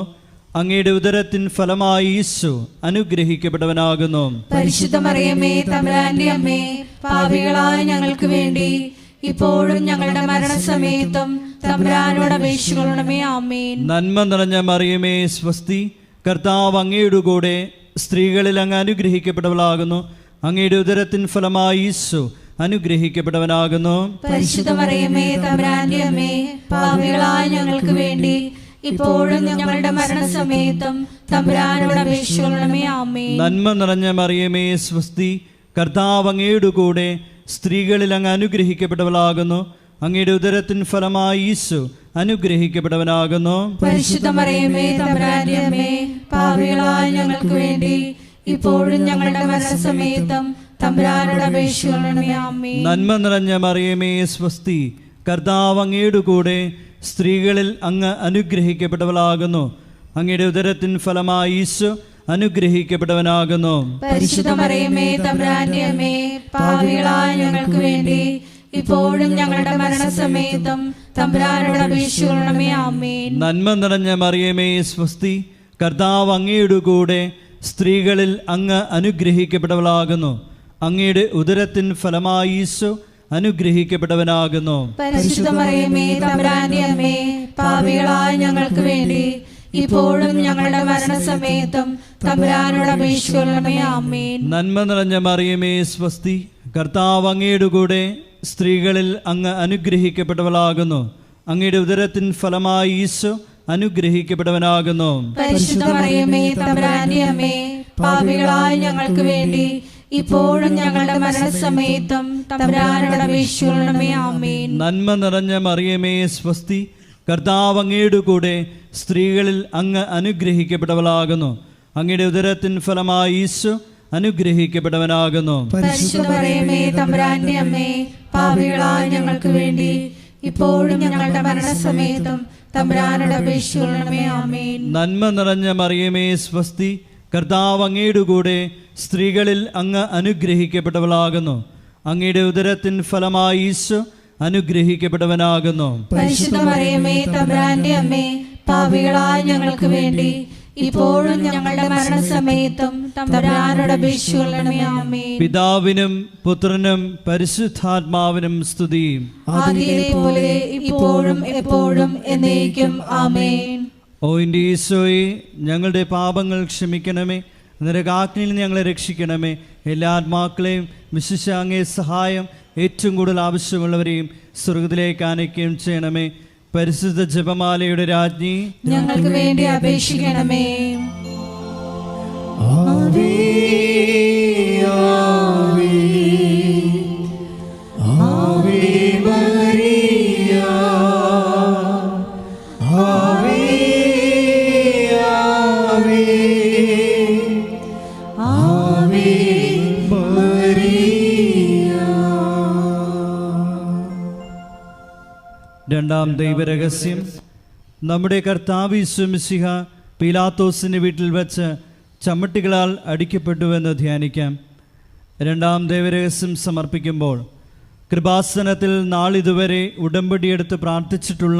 അങ്ങയുടെ ഉദരത്തിൻ ഫലമായി ഈശോ അനുഗ്രഹിക്കപ്പെട്ടവനാകുന്നു. പരിശുദ്ധ മറിയമേ തമ്പുരാന്റെ അമ്മേ, പാപികളായ ഞങ്ങൾക്ക് വേണ്ടി ഇപ്പോഴും ഞങ്ങളുടെ മരണസമയത്തും തമ്പുരാനോട് അപേക്ഷിക്കണമേ. ആമേൻ. നന്മ നിറഞ്ഞ മറിയമേ സ്വസ്തി, കർത്താവ് അങ്ങയോട് കൂടെ സ്ത്രീകളിൽ അങ്ങ് അനുഗ്രഹിക്കപ്പെട്ടവളാകുന്നു. അങ്ങയുടെ ഉദരത്തിൻ ഫലമായി ഈശോ അനുഗ്രഹിക്കപ്പെട്ടവനാകുന്നു. പരിശുദ്ധ മറിയമേ തമ്പുരാന്റെ അമ്മേ, പാപികളായ ഞങ്ങൾക്ക് വേണ്ടി ഇപ്പോഴും ഞങ്ങളുടെ മരണസമയത്തും തമ്പുരാനോട് അപേക്ഷിക്കണമേ. ആമേൻ. നന്മ നിറഞ്ഞ മറിയമേ സ്വസ്തി, കർത്താവ് അങ്ങയോട് കൂടെ സ്ത്രീകളിൽ അങ്ങ് അനുഗ്രഹിക്കപ്പെട്ടവളാകുന്നു. അങ്ങയുടെ ഉദരത്തിൻ ഫലമായി ഈശോ അനുഗ്രഹിക്കപ്പെട്ടവനാകുന്നു. പരിശുദ്ധ മറിയമേ തമ്പുരാന്റെ അമ്മേ, പാപികളായ ഞങ്ങൾക്ക് വേണ്ടി ഇപ്പോഴും ഞങ്ങളുടെ മരണസമയത്തും തമ്പുരാനോട് അപേക്ഷിക്കണമേ. ആമേൻ. നന്മ നിറഞ്ഞ മറിയമേ സ്വസ്തി, കർത്താവ് അങ്ങയോട് കൂടെ സ്ത്രീകളിൽ അങ്ങ് അനുഗ്രഹിക്കപ്പെട്ടവളാകുന്നു. അങ്ങയുടെ ഉദരത്തിൻ ഫലമായി ഈശോ അനുഗ്രഹിക്കപ്പെട്ടവനാകുന്നു. പരിശുദ്ധ മറിയമേ തമ്പുരാന്റെ അമ്മേ, പാപികളായ ഞങ്ങൾക്ക് വേണ്ടി ഇപ്പോഴും ഞങ്ങളുടെ മരണസമയത്തും തമ്പുരാനോട് അപേക്ഷിക്കണമേ. ആമേൻ. നന്മ നിറഞ്ഞ മറിയമേ സ്വസ്തി, കർത്താവ് അങ്ങയോട് കൂടെ സ്ത്രീകളിൽ അങ്ങ് അനുഗ്രഹിക്കപ്പെട്ടവളാകുന്നു. അങ്ങയുടെ ഉദരത്തിൻ ഫലമായി ഈശോ അനുഗ്രഹിക്കപ്പെട്ടവനാകുന്നു. പരിശുദ്ധ മറിയമേ തമ്പുരാന്റെ അമ്മേ, പാപികളായ ഞങ്ങൾക്ക് വേണ്ടി ഇപ്പോഴും ഞങ്ങളുടെ മരണസമയത്തും തമ്പുരാനോട് അപേക്ഷിക്കണമേ. ആമേൻ. നന്മ നിറഞ്ഞ മറിയമേ സ്വസ്തി, കർത്താവ് അങ്ങയോട് കൂടെ സ്ത്രീകളിൽ അങ്ങ് അനുഗ്രഹിക്കപ്പെട്ടവളാകുന്നു. അങ്ങയുടെ ഉദരത്തിൻ ഫലമായി ഈശോ അനുഗ്രഹിക്കപ്പെട്ടവനാകുന്നു. പരിശുദ്ധ മറിയമേ തമ്പുരാന്റെ അമ്മേ, പാപികളായ ഞങ്ങൾക്ക് വേണ്ടി ഇപ്പോഴും ഞങ്ങളുടെ മരണസമയത്തും തമ്പുരാനോട് അപേക്ഷിക്കണമേ. ആമേൻ. നന്മ നിറഞ്ഞ മറിയമേ സ്വസ്തി, കർത്താവ് അങ്ങയോട് കൂടെ സ്ത്രീകളിൽ അങ്ങ് അനുഗ്രഹിക്കപ്പെട്ടവളാകുന്നു. അങ്ങയുടെ ഉദരത്തിൻ ഫലമായി ഈശോ അനുഗ്രഹിക്കപ്പെട്ടവനാകുന്നു. പരിശുദ്ധ മറിയമേ തമ്പുരാന്റെ അമ്മേ, പാപികളായ ഞങ്ങൾക്ക് വേണ്ടി ഇപ്പോഴും ഞങ്ങളുടെ മരണസമയത്തും തമ്പുരാനോട് അപേക്ഷിക്കണമേ. ആമേൻ. നന്മ നിറഞ്ഞ മറിയമേ സ്വസ്തി, കർത്താവ് അങ്ങയോട് കൂടെ സ്ത്രീകളിൽ അങ്ങ് അനുഗ്രഹിക്കപ്പെട്ടവളാകുന്നു. അങ്ങയുടെ ഉദരത്തിൻ ഫലമായി ഈശോ അനുഗ്രഹിക്കപ്പെട്ടവനാകുന്നു. പരിശുദ്ധ മറിയമേ തമ്പുരാന്റെ അമ്മേ, പാപികളായ ഞങ്ങൾക്ക് വേണ്ടി ഇപ്പോഴും ഞങ്ങളുടെ മരണസമയത്തും തമ്പുരാനോട് അപേക്ഷിക്കണമേ. ആമേൻ. പിതാവിനും പുത്രനും പരിശുദ്ധാത്മാവിനും സ്തുതി. ആദിയിലെ പോലെ ഇപ്പോഴും എപ്പോഴും എന്നേക്കും. ആമേൻ. ഓ എൻ്റെ ഈശോയെ, ഞങ്ങളുടെ പാപങ്ങൾ ക്ഷമിക്കണമേ, നരകാഗ്നിയിൽ ഞങ്ങളെ രക്ഷിക്കണമേ. എല്ലാ ആത്മാക്കളെയും വിശിഷ്യ അങ്ങേ സഹായം ഏറ്റവും കൂടുതൽ ആവശ്യമുള്ളവരെയും സ്വർഗത്തിലേക്ക് ആനയിക്കുകയും ചെയ്യണമേ. പരിശുദ്ധ ജപമാലയുടെ രാജ്ഞി, ഞങ്ങൾക്ക് വേണ്ടി അപേക്ഷിക്കണമേ. ആവേ ആവേ ആവേ മരിയ, ആവേ ആവേ ആവേ മരിയ. രണ്ടാം ദൈവരഹസ്യം. നമ്മുടെ കർത്താവ് യേശു മിശിഹ പീലാത്തോസിൻ്റെ വീട്ടിൽ വെച്ച് ചമ്മട്ടികളാൽ അടിക്കപ്പെട്ടുവെന്ന് ധ്യാനിക്കാം. രണ്ടാം ദൈവരഹസ്യം സമർപ്പിക്കുമ്പോൾ കൃപാസനത്തിൽ നാളിതുവരെ ഉടമ്പടിയെടുത്ത് പ്രാർത്ഥിച്ചിട്ടുള്ള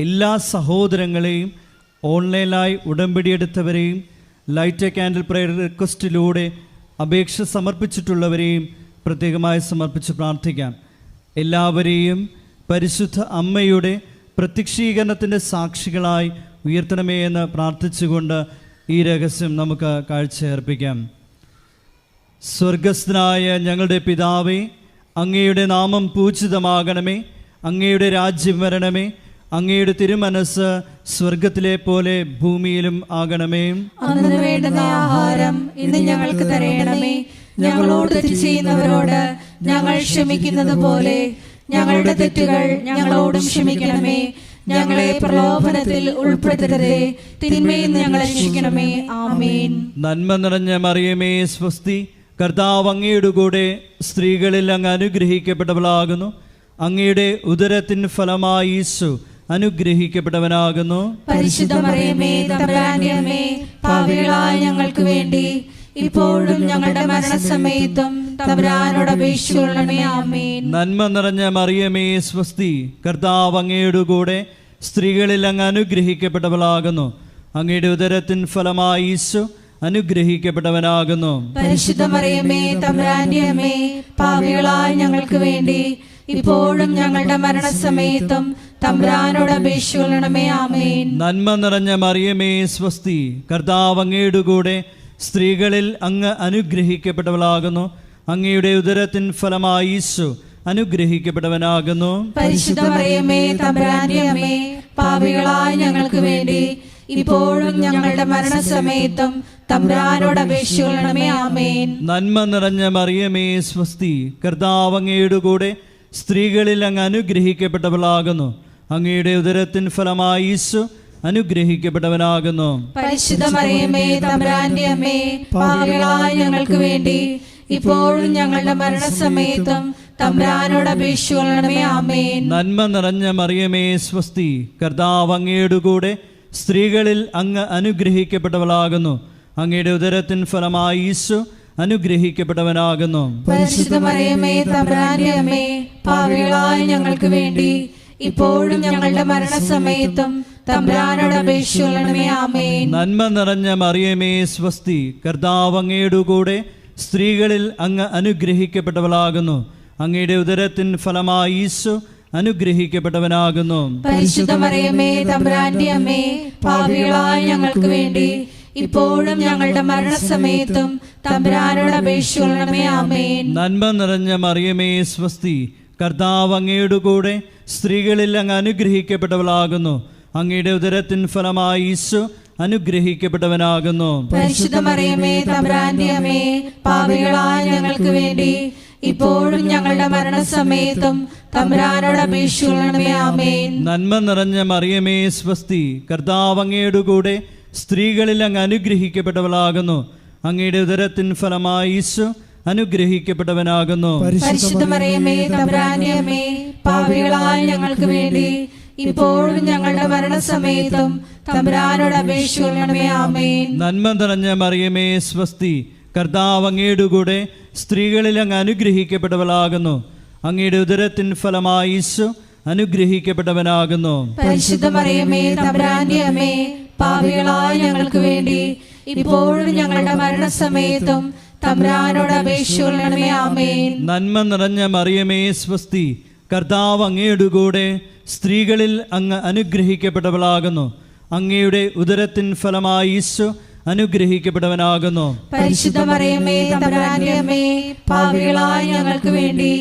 എല്ലാ സഹോദരങ്ങളെയും, ഓൺലൈനായി ഉടമ്പടിയെടുത്തവരെയും, ലൈറ്റ് എ കാൻഡിൽ പ്രയർ റിക്വസ്റ്റിലൂടെ അപേക്ഷ സമർപ്പിച്ചിട്ടുള്ളവരെയും പ്രത്യേകമായി സമർപ്പിച്ച് പ്രാർത്ഥിക്കാം. എല്ലാവരെയും പരിശുദ്ധ അമ്മയുടെ പ്രത്യക്ഷീകരണത്തിൻ്റെ സാക്ഷികളായി ഉയർത്തണമേ എന്ന് പ്രാർത്ഥിച്ചുകൊണ്ട് ഈ രഹസ്യം നമുക്ക് കാഴ്ചയർപ്പിക്കാം. സ്വർഗസ്ഥനായ ഞങ്ങളുടെ പിതാവേ, അങ്ങയുടെ നാമം പൂജിതമാകണമേ, അങ്ങയുടെ രാജ്യം വരണമേ, അങ്ങയുടെ തിരുമനസ് സ്വർഗത്തിലെ പോലെ ഭൂമിയിലും ആകണമേ. അന്നു വേണ്ടുന്ന ആഹാരം ഇന്ന് ഞങ്ങൾക്ക് തരണമേ. ഞങ്ങളോട് തെറ്റ് ചെയ്യുന്നവരോട് ഞങ്ങൾ ക്ഷമിക്കുന്നത് പോലെ ഞങ്ങളുടെ തെറ്റുകൾ ഞങ്ങളോടും ക്ഷമിക്കണമേ. ഞങ്ങളെ പ്രലോഭനത്തിൽ ഉൾപ്പെടുത്തരുതേ, തിന്മയിൽ നിന്ന് ഞങ്ങളെ രക്ഷിക്കണമേ. ആമേൻ. നന്മ നിറഞ്ഞ മറിയമേ സ്വസ്തി, കർത്താവ് അങ്ങയുടെ കൂടെ സ്ത്രീകളിൽ അങ്ങ് അനുഗ്രഹിക്കപ്പെട്ടവളാകുന്നു. അങ്ങയുടെ ഉദരത്തിൻ ഫലമായി ഈശോ അനുഗ്രഹിക്കപ്പെട്ടവനാകുന്നു. പരിശുദ്ധ മറിയമേ, തമ്പുരാന്റെ അമ്മേ, പാപികളായ ഞങ്ങൾക്ക് വേണ്ടി ഇപ്പോഴും ഞങ്ങളുടെ മരണസമയത്തും തമ്പുരാനോട് അപേക്ഷിച്ചുകൊള്ളണമേ. ആമേൻ. നന്മ നിറഞ്ഞ മറിയമേ സ്വസ്തി, കർത്താവ് അങ്ങയുടെ കൂടെ സ്ത്രീകളിൽ അങ്ങ് അനുഗ്രഹിക്കപ്പെട്ടവളാകുന്നു. അങ്ങയുടെ ഉദരത്തിൻ ഫലമായി ഈശോ അനുഗ്രഹിക്കപ്പെട്ടവനാകുന്നു. പരിശുദ്ധ മറിയമേ, തമ്പുരാന്റെ അമ്മേ, പാപികളായ ഞങ്ങൾക്ക് വേണ്ടി ഇപ്പോഴും ഞങ്ങളുടെ മരണസമയത്തും തമ്പുരാനോട് അപേക്ഷിച്ചുകൊള്ളണമേ. ആമേൻ. നന്മ നിറഞ്ഞ മറിയമേ സ്വസ്തി, കർത്താവ് അങ്ങയുടെ കൂടെ സ്ത്രീകളിൽ അങ്ങ് അനുഗ്രഹിക്കപ്പെട്ടവളാകുന്നു. അങ്ങയുടെ ഉദരത്തിൻ ഫലമായി ഈശോ അനുഗ്രഹിക്കപ്പെട്ടവനാകുന്നു. പരിശുദ്ധ മറിയമേ, തമ്പുരാന്റെ അമ്മേ, പാപികളായ ഞങ്ങൾക്ക് വേണ്ടി ഇപ്പോഴും ഞങ്ങളുടെ മരണസമയത്തും തമ്പുരാനോട് അപേക്ഷിച്ചുകൊള്ളണമേ. ആമേൻ. നന്മ നിറഞ്ഞ മറിയമേ സ്വസ്തി, കർത്താവ് അങ്ങയുടെ കൂടെ സ്ത്രീകളിൽ അങ്ങ് അനുഗ്രഹിക്കപ്പെട്ടവളാകുന്നു. അങ്ങയുടെ ഉദരത്തിൻ ഫലമായി ഈശോ അനുഗ്രഹിക്കപ്പെട്ടവനാകുന്നു. പരിശുദ്ധ മറിയമേ, തമ്പുരാന്റെ അമ്മേ, പാപികളായ ഞങ്ങൾക്ക് വേണ്ടി ഇപ്പോഴും ഞങ്ങളുടെ മരണസമയത്തും തമ്പുരാനോട് അപേക്ഷിച്ചുകൊള്ളണമേ. ആമേൻ. നന്മ നിറഞ്ഞ മറിയമേ സ്വസ്തി, കർത്താവ് അങ്ങയുടെ കൂടെ സ്ത്രീകളിൽ അങ്ങ് അനുഗ്രഹിക്കപ്പെട്ടവളാകുന്നു. അങ്ങയുടെ ഉദരത്തിൻ ഫലമായി ഈശോ അനുഗ്രഹിക്കപ്പെട്ടവനാകുന്നു. പരിശുദ്ധ മറിയമേ, തമ്പുരാന്റെ അമ്മേ, പാപികളായ ഞങ്ങൾക്ക് വേണ്ടി ഇപ്പോഴും ഞങ്ങളുടെ മരണസമയത്തും തമ്പുരാനോട് അപേക്ഷിച്ചുകൊള്ളണമേ. ആമേൻ. നന്മ നിറഞ്ഞ മറിയമേ സ്വസ്തി, കർത്താവ് അങ്ങയുടെ കൂടെ സ്ത്രീകളിൽ അങ്ങ് അനുഗ്രഹിക്കപ്പെട്ടവളാകുന്നു. അങ്ങയുടെ ഉദരത്തിൻ ഫലമായി ഈശോ അനുഗ്രഹിക്കപ്പെട്ടവനാകുന്നു. പരിശുദ്ധ മറിയമേ, തമ്പുരാന്റെ അമ്മേ, പാപികളായ ഞങ്ങൾക്ക് വേണ്ടി ഇപ്പോഴും ഞങ്ങളുടെ മരണസമയത്തും തമ്പുരാനോട് അപേക്ഷിച്ചുകൊള്ളണമേ. ആമേൻ. നന്മ നിറഞ്ഞ മറിയമേ സ്വസ്തി, കർത്താവ് അങ്ങയുടെ കൂടെ സ്ത്രീകളിൽ അങ്ങ് അനുഗ്രഹിക്കപ്പെട്ടവളാകുന്നു. അങ്ങയുടെ ഉദരത്തിൻ ഫലമായി ഈശോ അനുഗ്രഹിക്കപ്പെട്ടവനാകുന്നു. പരിശുദ്ധ മറിയമേ, തമ്പുരാന്റെ അമ്മേ, പാപികളായ ഞങ്ങൾക്ക് വേണ്ടി ഇപ്പോഴും ഞങ്ങളുടെ മരണസമയത്തും തമ്പുരാനോട് അപേക്ഷിച്ചുകൊള്ളണമേ. ആമേൻ. നന്മ നിറഞ്ഞ മറിയമേ സ്വസ്തി, കർത്താവ് അങ്ങയുടെ കൂടെ സ്ത്രീകളിൽ അങ്ങ് അനുഗ്രഹിക്കപ്പെട്ടവളാകുന്നു. അങ്ങയുടെ ഉദരത്തിൻ ഫലമായി ഈശോ അനുഗ്രഹിക്കപ്പെട്ടവനാകുന്നു. പരിശുദ്ധ മറിയമേ, തമ്പുരാന്റെ അമ്മേ, പാപികളായ ഞങ്ങൾക്ക് വേണ്ടി ഇപ്പോഴും ഞങ്ങളുടെ മരണസമയത്തും തമ്പുരാനോട് അപേക്ഷിച്ചുകൊള്ളണമേ. ആമേൻ. നന്മ നിറഞ്ഞ മറിയമേ സ്വസ്തി, കർത്താവ് അങ്ങയുടെ കൂടെ സ്ത്രീകളിൽ അങ്ങ് അനുഗ്രഹിക്കപ്പെട്ടവളാകുന്നു. അങ്ങയുടെ ഉദരത്തിൻ ഫലമായി ഈശോ അനുഗ്രഹിക്കപ്പെട്ടവനാകുന്നു. പരിശുദ്ധ മറിയമേ, തമ്പുരാന്റെ അമ്മേ, പാപികളായ ഞങ്ങൾക്ക് വേണ്ടി ഇപ്പോഴും ഞങ്ങളുടെ മരണസമയത്തും തമ്പുരാനോട് അപേക്ഷിച്ചുകൊള്ളണമേ. ആമേൻ. നന്മ നിറഞ്ഞ മറിയമേ സ്വസ്തി, കർത്താവ് അങ്ങയുടെ കൂടെ സ്ത്രീകളിൽ അങ്ങ് അനുഗ്രഹിക്കപ്പെട്ടവളാകുന്നു. അങ്ങയുടെ ഉദരത്തിൻ ഫലമായി ഈശോ അനുഗ്രഹിക്കപ്പെട്ടവനാകുന്നു. പരിശുദ്ധ മറിയമേ, തമ്പുരാന്റെ അമ്മേ, പാപികളായ ഞങ്ങൾക്ക് വേണ്ടി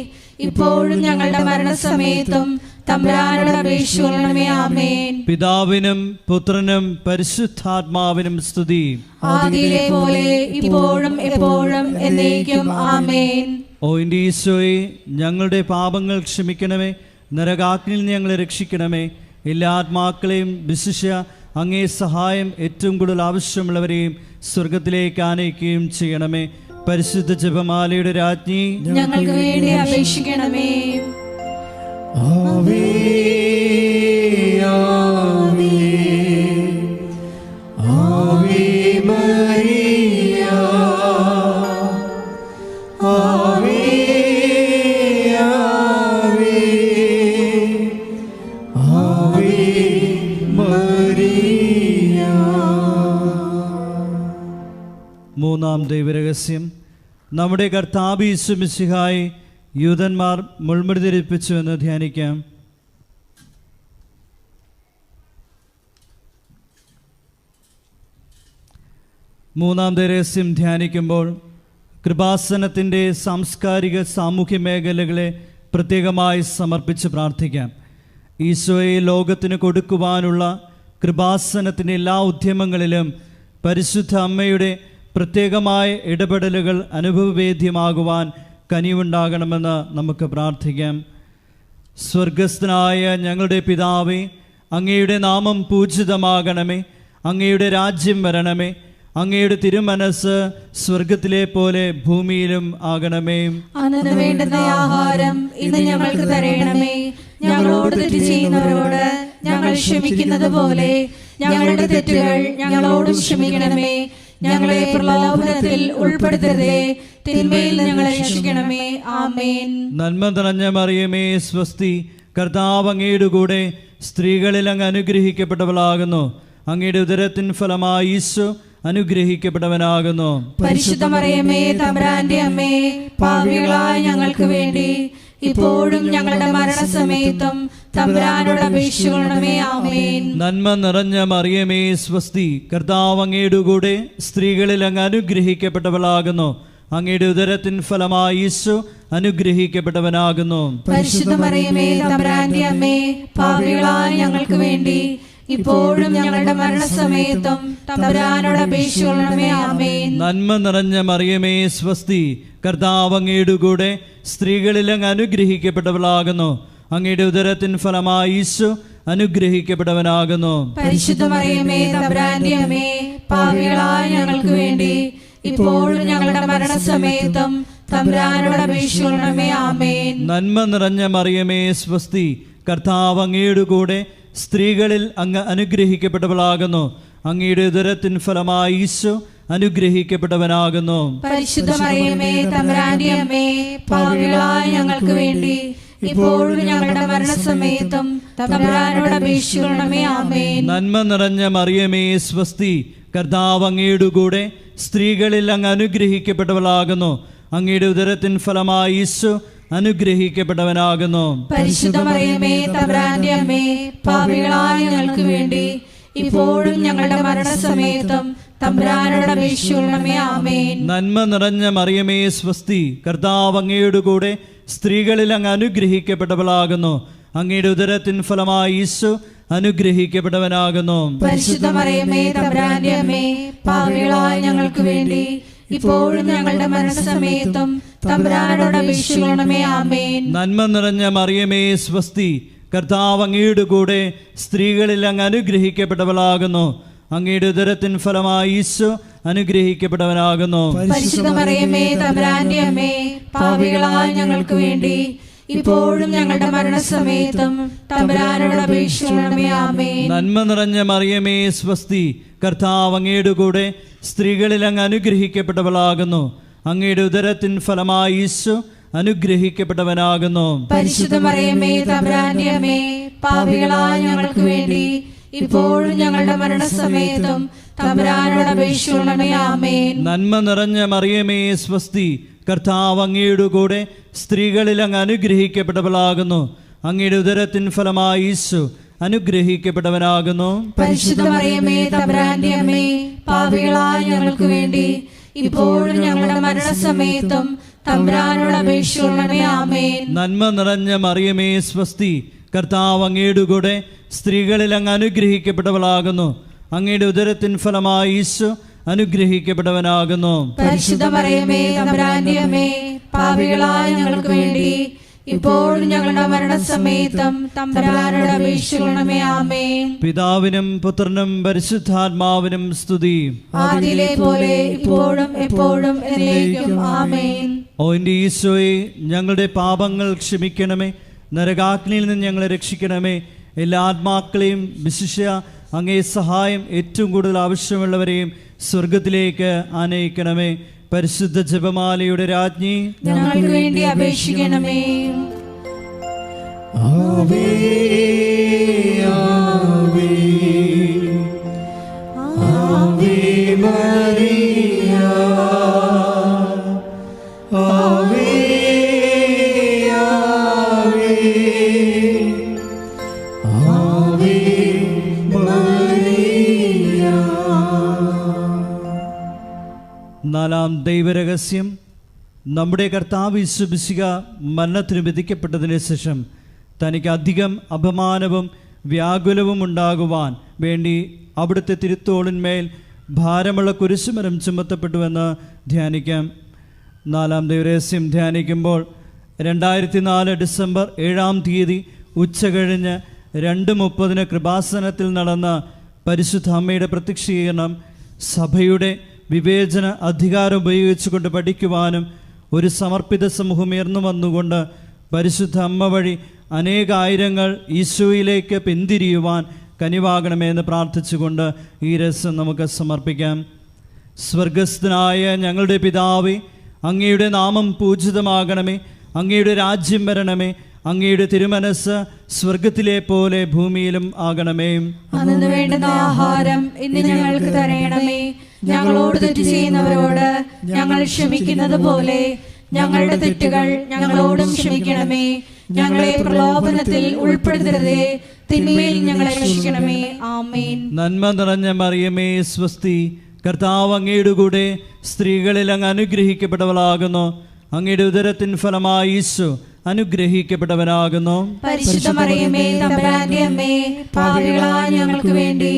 ഇപ്പോഴും ഞങ്ങളുടെ മരണസമയത്തും തമ്പുരാനോട് അപേക്ഷിച്ചുകൊള്ളണമേ. ആമേൻ. പിതാവിനും പുത്രനും പരിശുദ്ധാത്മാവിനും സ്തുതി. ആദിയിലെ പോലെ ഇപ്പോഴും എപ്പോഴും എന്നേക്കും. ആമേൻ. ഓ എൻ്റെ ഈശോയെ, ഞങ്ങളുടെ പാപങ്ങൾ ക്ഷമിക്കണമേ, നരകാഗ്നിയിൽ നിന്ന് ഞങ്ങളെ രക്ഷിക്കണമേ. എല്ലാ ആത്മാക്കളെയും വിശിഷ്യ അങ്ങേ സഹായം ഏറ്റവും കൂടുതൽ ആവശ്യമുള്ളവരെയും സ്വർഗത്തിലേക്ക് ആനയിക്കുകയും ചെയ്യണമേ. പരിശുദ്ധ ജപമാലയുടെ രാജ്ഞി, ഞങ്ങൾക്ക് വേണ്ടി അപേക്ഷിക്കണമേ. ആവേ ആവേ ആവേ മരിയ, ആവേ ആവേ ആവേ മരിയ. മൂന്നാം ദൈവരഹസ്യം. നമ്മുടെ കർത്താവ് യേശു മിശിഹായെ യൂതന്മാർ മുൾമുടി ധരിപ്പിച്ചു എന്ന് ധ്യാനിക്കാം. മൂന്നാമത്തെ രഹസ്യം ധ്യാനിക്കുമ്പോൾ കൃപാസനത്തിൻ്റെ സാംസ്കാരിക സാമൂഹ്യ മേഖലകളെ പ്രത്യേകമായി സമർപ്പിച്ച് പ്രാർത്ഥിക്കാം. ഈശോയെ ലോകത്തിന് കൊടുക്കുവാനുള്ള കൃപാസനത്തിൻ്റെ എല്ലാ ഉദ്യമങ്ങളിലും പരിശുദ്ധ അമ്മയുടെ പ്രത്യേകമായ ഇടപെടലുകൾ അനുഭവവേദ്യമാകുവാൻ കനിവുണ്ടാകണമെന്ന് നമുക്ക് പ്രാർത്ഥിക്കാം. സ്വർഗസ്ഥനായ ഞങ്ങളുടെ പിതാവേ, അങ്ങയുടെ നാമം പൂജിതമാകണമേ, അങ്ങയുടെ രാജ്യം വരണമേ, അങ്ങയുടെ തിരുമനസ് സ്വർഗത്തിലെ പോലെ ഭൂമിയിലും ആകണമേ. അന്നു വേണ്ടുന്ന ആഹാരം ഇന്ന് ഞങ്ങൾക്ക് തരണമേ. ഞങ്ങളോട് തെറ്റ് ചെയ്യുന്നവരോട് ഞങ്ങൾ ക്ഷമിക്കുന്നത് പോലെ ഞങ്ങളുടെ തെറ്റുകൾ ഞങ്ങളോട് ക്ഷമിക്കണമേ. ഞങ്ങളെ പ്രലോഭനത്തിൽ ഉൾപ്പെടുത്തരുതേ, തിന്മയിൽ ഞങ്ങളെ രക്ഷിക്കണമേ. ആമേൻ. നന്മ നിറഞ്ഞ മറിയമേ സ്വസ്തി, കർത്താവ് അങ്ങയുടെ കൂടെ സ്ത്രീകളിൽ അങ്ങ് അനുഗ്രഹിക്കപ്പെട്ടവളാകുന്നു. അങ്ങയുടെ ഉദരത്തിൻ ഫലമായി ഈശോ അനുഗ്രഹിക്കപ്പെട്ടവനാകുന്നു. പരിശുദ്ധ മറിയമേ തമ്പുരാന്റെ അമ്മേ, പാപികളായ ഞങ്ങൾക്ക് വേണ്ടി ഇപ്പോഴും ഞങ്ങളുടെ മരണസമയത്തും തമ്പുരാനോട് അപേക്ഷിക്കണമേ. ആമേൻ. നന്മ നിറഞ്ഞ മറിയമേ സ്വസ്തി, കർത്താവ് അങ്ങയുടെ കൂടെ സ്ത്രീകളിൽ അങ്ങ് അനുഗ്രഹിക്കപ്പെട്ടവളാകുന്നു. അങ്ങയുടെ ഉദരത്തിൻ ഫലമായി ഈശോ അനുഗ്രഹിക്കപ്പെട്ടവനാകുന്നു. പരിശുദ്ധ മറിയമേ തമ്പുരാന്റെ അമ്മേ, പാപികളായ ഞങ്ങൾക്ക് വേണ്ടി ഇപ്പോഴും ഞങ്ങളുടെ മരണസമയത്തും തമ്പുരാനോട് അപേക്ഷിക്കണമേ. ആമേൻ. നന്മ നിറഞ്ഞ മറിയമേ സ്വസ്തി, കർത്താവ് അങ്ങയുടെ കൂടെ സ്ത്രീകളിൽ അങ്ങ് അനുഗ്രഹിക്കപ്പെട്ടവളാകുന്നു. അങ്ങയുടെ ഉദരത്തിൻ ഫലമായി ഈശോ അനുഗ്രഹിക്കപ്പെട്ടവനാകുന്നു. പരിശുദ്ധ മറിയമേ തമ്പുരാന്റെ അമ്മേ, പാപികളായ ഞങ്ങൾക്ക് വേണ്ടി ഇപ്പോഴും ഞങ്ങളുടെ മരണസമയത്തും തമ്പുരാനോട് അപേക്ഷിക്കണമേ. ആമേൻ. നന്മ നിറഞ്ഞ മറിയമേ സ്വസ്തി, കർത്താവ് അങ്ങയുടെ കൂടെ സ്ത്രീകളിൽ അങ്ങ് അനുഗ്രഹിക്കപ്പെട്ടവളാകുന്നു. അങ്ങയുടെ ഉദരത്തിൻ ഫലമായി ഈശോ അനുഗ്രഹിക്കപ്പെട്ടവനാകുന്നു. പരിശുദ്ധ മറിയമേ തമ്പുരാന്റെ അമ്മേ, പാപികളായ ഞങ്ങൾക്ക് വേണ്ടി ഇപ്പോഴും ഞങ്ങളുടെ മരണസമയത്തും തമ്പുരാനോട് അപേക്ഷിക്കണമേ. ആമേൻ. നന്മ നിറഞ്ഞ മറിയമേ സ്വസ്തി, കർത്താവ് അങ്ങയുടെ കൂടെ സ്ത്രീകളിൽ അങ്ങ് അനുഗ്രഹിക്കപ്പെട്ടവളാകുന്നു. അങ്ങയുടെ ഉദരത്തിൻ ഫലമായി ഈശോ അനുഗ്രഹിക്കപ്പെട്ടവനാകുന്നു. പരിശുദ്ധ മറിയമേ തമ്പുരാന്റെ അമ്മേ, പാപികളായ ഞങ്ങൾക്ക് വേണ്ടി ഇപ്പോഴും ഞങ്ങളുടെ മരണസമയത്തും തമ്പുരാനോട് അപേക്ഷിക്കണമേ. ആമേൻ. നന്മ നിറഞ്ഞ മറിയമേ സ്വസ്തി, കർത്താവ് അങ്ങയുടെ കൂടെ സ്ത്രീകളിൽ അങ്ങ് അനുഗ്രഹിക്കപ്പെട്ടവളാകുന്നു. അങ്ങയുടെ ഉദരത്തിൻ ഫലമായി ഈശോ അനുഗ്രഹിക്കപ്പെട്ടവനാകുന്നു. പരിശുദ്ധ മറിയമേ തമ്പുരാന്റെ അമ്മേ, പാപികളായ ഞങ്ങൾക്ക് വേണ്ടി ഇപ്പോഴും ഞങ്ങളുടെ മരണസമയത്തും തമ്പുരാനോട് അപേക്ഷിക്കണമേ. ആമേൻ. നന്മ നിറഞ്ഞ മറിയമേ സ്വസ്തി, കർത്താവ് അങ്ങയുടെ കൂടെ സ്ത്രീകളിൽ അങ്ങ് അനുഗ്രഹിക്കപ്പെട്ടവളാകുന്നു. അങ്ങയുടെ ഉദരത്തിൻ ഫലമായി ഈശോ അനുഗ്രഹിക്കപ്പെട്ടവനാകുന്നു. പരിശുദ്ധ മറിയമേ തമ്പുരാന്റെ അമ്മേ, പാപികളായ ഞങ്ങൾക്ക് വേണ്ടി ഇപ്പോഴും ഞങ്ങളുടെ മരണസമയത്തും തമ്പുരാനോട് അപേക്ഷിക്കണമേ. ആമേൻ. നന്മ നിറഞ്ഞ മറിയമേ സ്വസ്തി, കർത്താവ് അങ്ങയുടെ കൂടെ സ്ത്രീകളിൽ അങ്ങ് അനുഗ്രഹിക്കപ്പെട്ടവളാകുന്നു. അങ്ങയുടെ ഉദരത്തിൻ ഫലമായി ഈശോ അനുഗ്രഹിക്കപ്പെട്ടവനാകുന്നു. പരിശുദ്ധ മറിയമേ തമ്പുരാന്റെ അമ്മേ, പാപികളായ ഞങ്ങൾക്ക് വേണ്ടി ഇപ്പോഴും ഞങ്ങളുടെ മരണസമയത്തും തമ്പുരാനോട് അപേക്ഷിക്കണമേ. ആമേൻ. നന്മ നിറഞ്ഞ മറിയമേ സ്വസ്തി, കർത്താവ് അങ്ങയുടെ കൂടെ സ്ത്രീകളിൽ അങ്ങ് അനുഗ്രഹിക്കപ്പെട്ടവളാകുന്നു. അങ്ങയുടെ ഉദരത്തിൻ ഫലമായി ഈശോ അനുഗ്രഹിക്കപ്പെട്ടവനാകുന്നു. പരിശുദ്ധ മറിയമേ തമ്പുരാന്റെ അമ്മേ, പാപികളായ ഞങ്ങൾക്ക് വേണ്ടി ഇപ്പോഴും ഞങ്ങളുടെ മരണസമയത്തും തമ്പുരാനോട് അപേക്ഷിക്കണമേ. ആമേൻ. നന്മ നിറഞ്ഞ മറിയമേ സ്വസ്തി, കർത്താവ് അങ്ങയുടെ കൂടെ സ്ത്രീകളിൽ അങ്ങ് അനുഗ്രഹിക്കപ്പെട്ടവളാകുന്നു. അങ്ങയുടെ ഉദരത്തിൻ ഫലമായി ഈശോ അനുഗ്രഹിക്കപ്പെട്ടവനാകുന്നു. പരിശുദ്ധ മറിയമേ തമ്പുരാന്റെ അമ്മേ, പാപികളായ ഞങ്ങൾക്ക് വേണ്ടി ഇപ്പോഴും ഞങ്ങളുടെ മരണസമയത്തും തമ്പുരാനോട് അപേക്ഷിക്കണമേ. ആമേൻ. പിതാവിനും പുത്രനും പരിശുദ്ധാത്മാവിനും സ്തുതി. ആദിയിലെ പോലെ ഇപ്പോഴും എപ്പോഴും എന്നേക്കും. ആമേൻ. ഓ എൻ്റെ ഈശോയെ, ഞങ്ങളുടെ പാപങ്ങൾ ക്ഷമിക്കണമേ, നരകാഗ്നിയിൽ നിന്ന് ഞങ്ങളെ രക്ഷിക്കണമേ. എല്ലാ ആത്മാക്കളെയും വിശിഷ്യ അങ്ങേ സഹായം ഏറ്റവും കൂടുതൽ ആവശ്യമുള്ളവരെയും സ്വർഗത്തിലേക്ക് ആനയിക്കണമേ. പരിശുദ്ധ ജപമാലയുടെ രാജ്ഞി, ഞങ്ങൾക്ക് വേണ്ടി അപേക്ഷിക്കണമേ. ആവേ ആവേ ആവേ മരിയ നാലാം ദൈവരഹസ്യം, നമ്മുടെ കർത്താവ് യേശു മിശിഹ മരണത്തിന് വിധിക്കപ്പെട്ടതിന് ശേഷം തനിക്ക് അധികം അപമാനവും വ്യാകുലവും ഉണ്ടാകുവാൻ വേണ്ടി അവിടുത്തെ തിരുത്തോളിന്മേൽ ഭാരമുള്ള കുരിശുമരം ചുമത്തപ്പെട്ടുവെന്ന് ധ്യാനിക്കാം. നാലാം ദൈവരഹസ്യം ധ്യാനിക്കുമ്പോൾ 2004 ഡിസംബർ 7-ാം തീയതി ഉച്ചകഴിഞ്ഞ് 2:30 കൃപാസനത്തിൽ നടന്ന പരിശുദ്ധ അമ്മയുടെ പ്രത്യക്ഷീകരണം സഭയുടെ വിവേചന അധികാരം ഉപയോഗിച്ചുകൊണ്ട് പഠിക്കുവാനും ഒരു സമർപ്പിത സമൂഹം ഉയർന്നു വന്നുകൊണ്ട് പരിശുദ്ധ അമ്മ വഴി അനേകായിരങ്ങൾ ഈശോയിലേക്ക് പിന്തിരിയുവാൻ കനിവാകണമെന്ന് പ്രാർത്ഥിച്ചുകൊണ്ട് ഈ രസം നമുക്ക് സമർപ്പിക്കാം. സ്വർഗസ്ഥനായ ഞങ്ങളുടെ പിതാവേ, അങ്ങയുടെ നാമം പൂജിതമാകണമേ, അങ്ങയുടെ രാജ്യം വരണമേ, അങ്ങയുടെ തിരുമനസ് സ്വർഗത്തിലെ പോലെ ഭൂമിയിലും ആകണമേ. അന്നു വേണ്ടുന്ന ആഹാരം ഇന്ന് ഞങ്ങൾക്ക് തരണമേ. ഞങ്ങളോട് തെറ്റ് ചെയ്യുന്നവരോട് ഞങ്ങൾ ക്ഷമിക്കുന്നത് പോലെ ഞങ്ങളുടെ തെറ്റുകൾ ഞങ്ങളോടും ക്ഷമിക്കണമേ. ഞങ്ങളെ പ്രലോഭനത്തിൽ ഉൾപ്പെടുത്തരുതേ, തിന്മയിൽ ഞങ്ങളെ രക്ഷിക്കണമേ. ആമേൻ. നന്മ നിറഞ്ഞ മറിയമേ സ്വസ്തി, കർത്താവ് അങ്ങയുടെ കൂടെ സ്ത്രീകളിൽ അങ്ങ് അനുഗ്രഹിക്കപ്പെട്ടവളാകുന്നു. അങ്ങയുടെ ഉദരത്തിൻ ഫലമായി ഈശോ അനുഗ്രഹിക്കപ്പെട്ടവനാകുന്നു. പരിശുദ്ധ മറിയമേ, തമ്പുരാന്റെ അമ്മേ, പാപികളായ ഞങ്ങൾക്ക് വേണ്ടി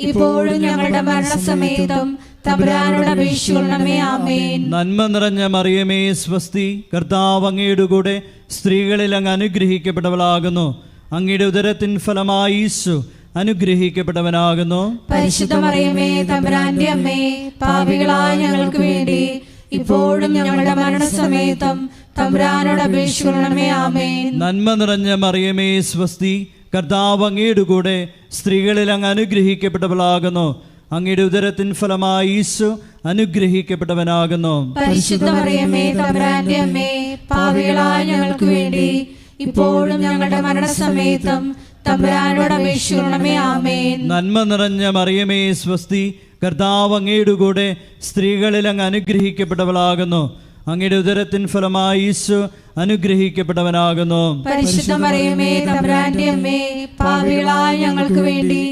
ഇപ്പോഴും ഞങ്ങളുടെ മരണസമയത്തും തമ്പുരാനോട് അപേക്ഷിക്കണമേ. ആമേൻ. നന്മ നിറഞ്ഞ മറിയമേ സ്വസ്തി, കർത്താവ് അങ്ങയുടെ കൂടെ സ്ത്രീകളിൽ അങ്ങ് അനുഗ്രഹിക്കപ്പെട്ടവളാകുന്നു. അങ്ങയുടെ ഉദരത്തിൻ ഫലമായി ഈശോ അനുഗ്രഹിക്കപ്പെട്ടവനാകുന്നു. പരിശുദ്ധ മറിയമേ, തമ്പുരാന്റെ അമ്മേ, പാപികളായ ഞങ്ങൾക്ക് വേണ്ടി ഇപ്പോഴും ഞങ്ങളുടെ മരണസമയത്തും തമ്പുരാനോട് അപേക്ഷിക്കണമേ. ആമേൻ. നന്മ നിറഞ്ഞ മറിയമേ സ്വസ്തി, കർത്താവ് അങ്ങയുടെ കൂടെ സ്ത്രീകളിൽ അങ്ങ് അനുഗ്രഹിക്കപ്പെട്ടവളാകുന്നു. അങ്ങയുടെ ഉദരത്തിൻ ഫലമായി ഈശോ അനുഗ്രഹിക്കപ്പെട്ടവനാകുന്നു. പരിശുദ്ധ മറിയമേ, തമ്പുരാന്റെ അമ്മേ, പാപികളായ ഞങ്ങൾക്ക് വേണ്ടി ഇപ്പോഴും ഞങ്ങളുടെ മരണസമയത്തും തമ്പുരാനോട് അപേക്ഷിക്കണമേ. ആമേൻ. നന്മ നിറഞ്ഞ മറിയമേ സ്വസ്തി, കർത്താവ് അങ്ങയുടെ കൂടെ സ്ത്രീകളിൽ അങ്ങ് അനുഗ്രഹിക്കപ്പെട്ടവളാകുന്നു. അങ്ങയുടെ ഉദരത്തിൻ ഫലമായി ഈശോ അനുഗ്രഹിക്കപ്പെട്ടവനാകുന്നു. പരിശുദ്ധ മറിയമേ, തമ്പുരാന്റെ അമ്മേ, പാപികളായ ഞങ്ങൾക്ക് വേണ്ടി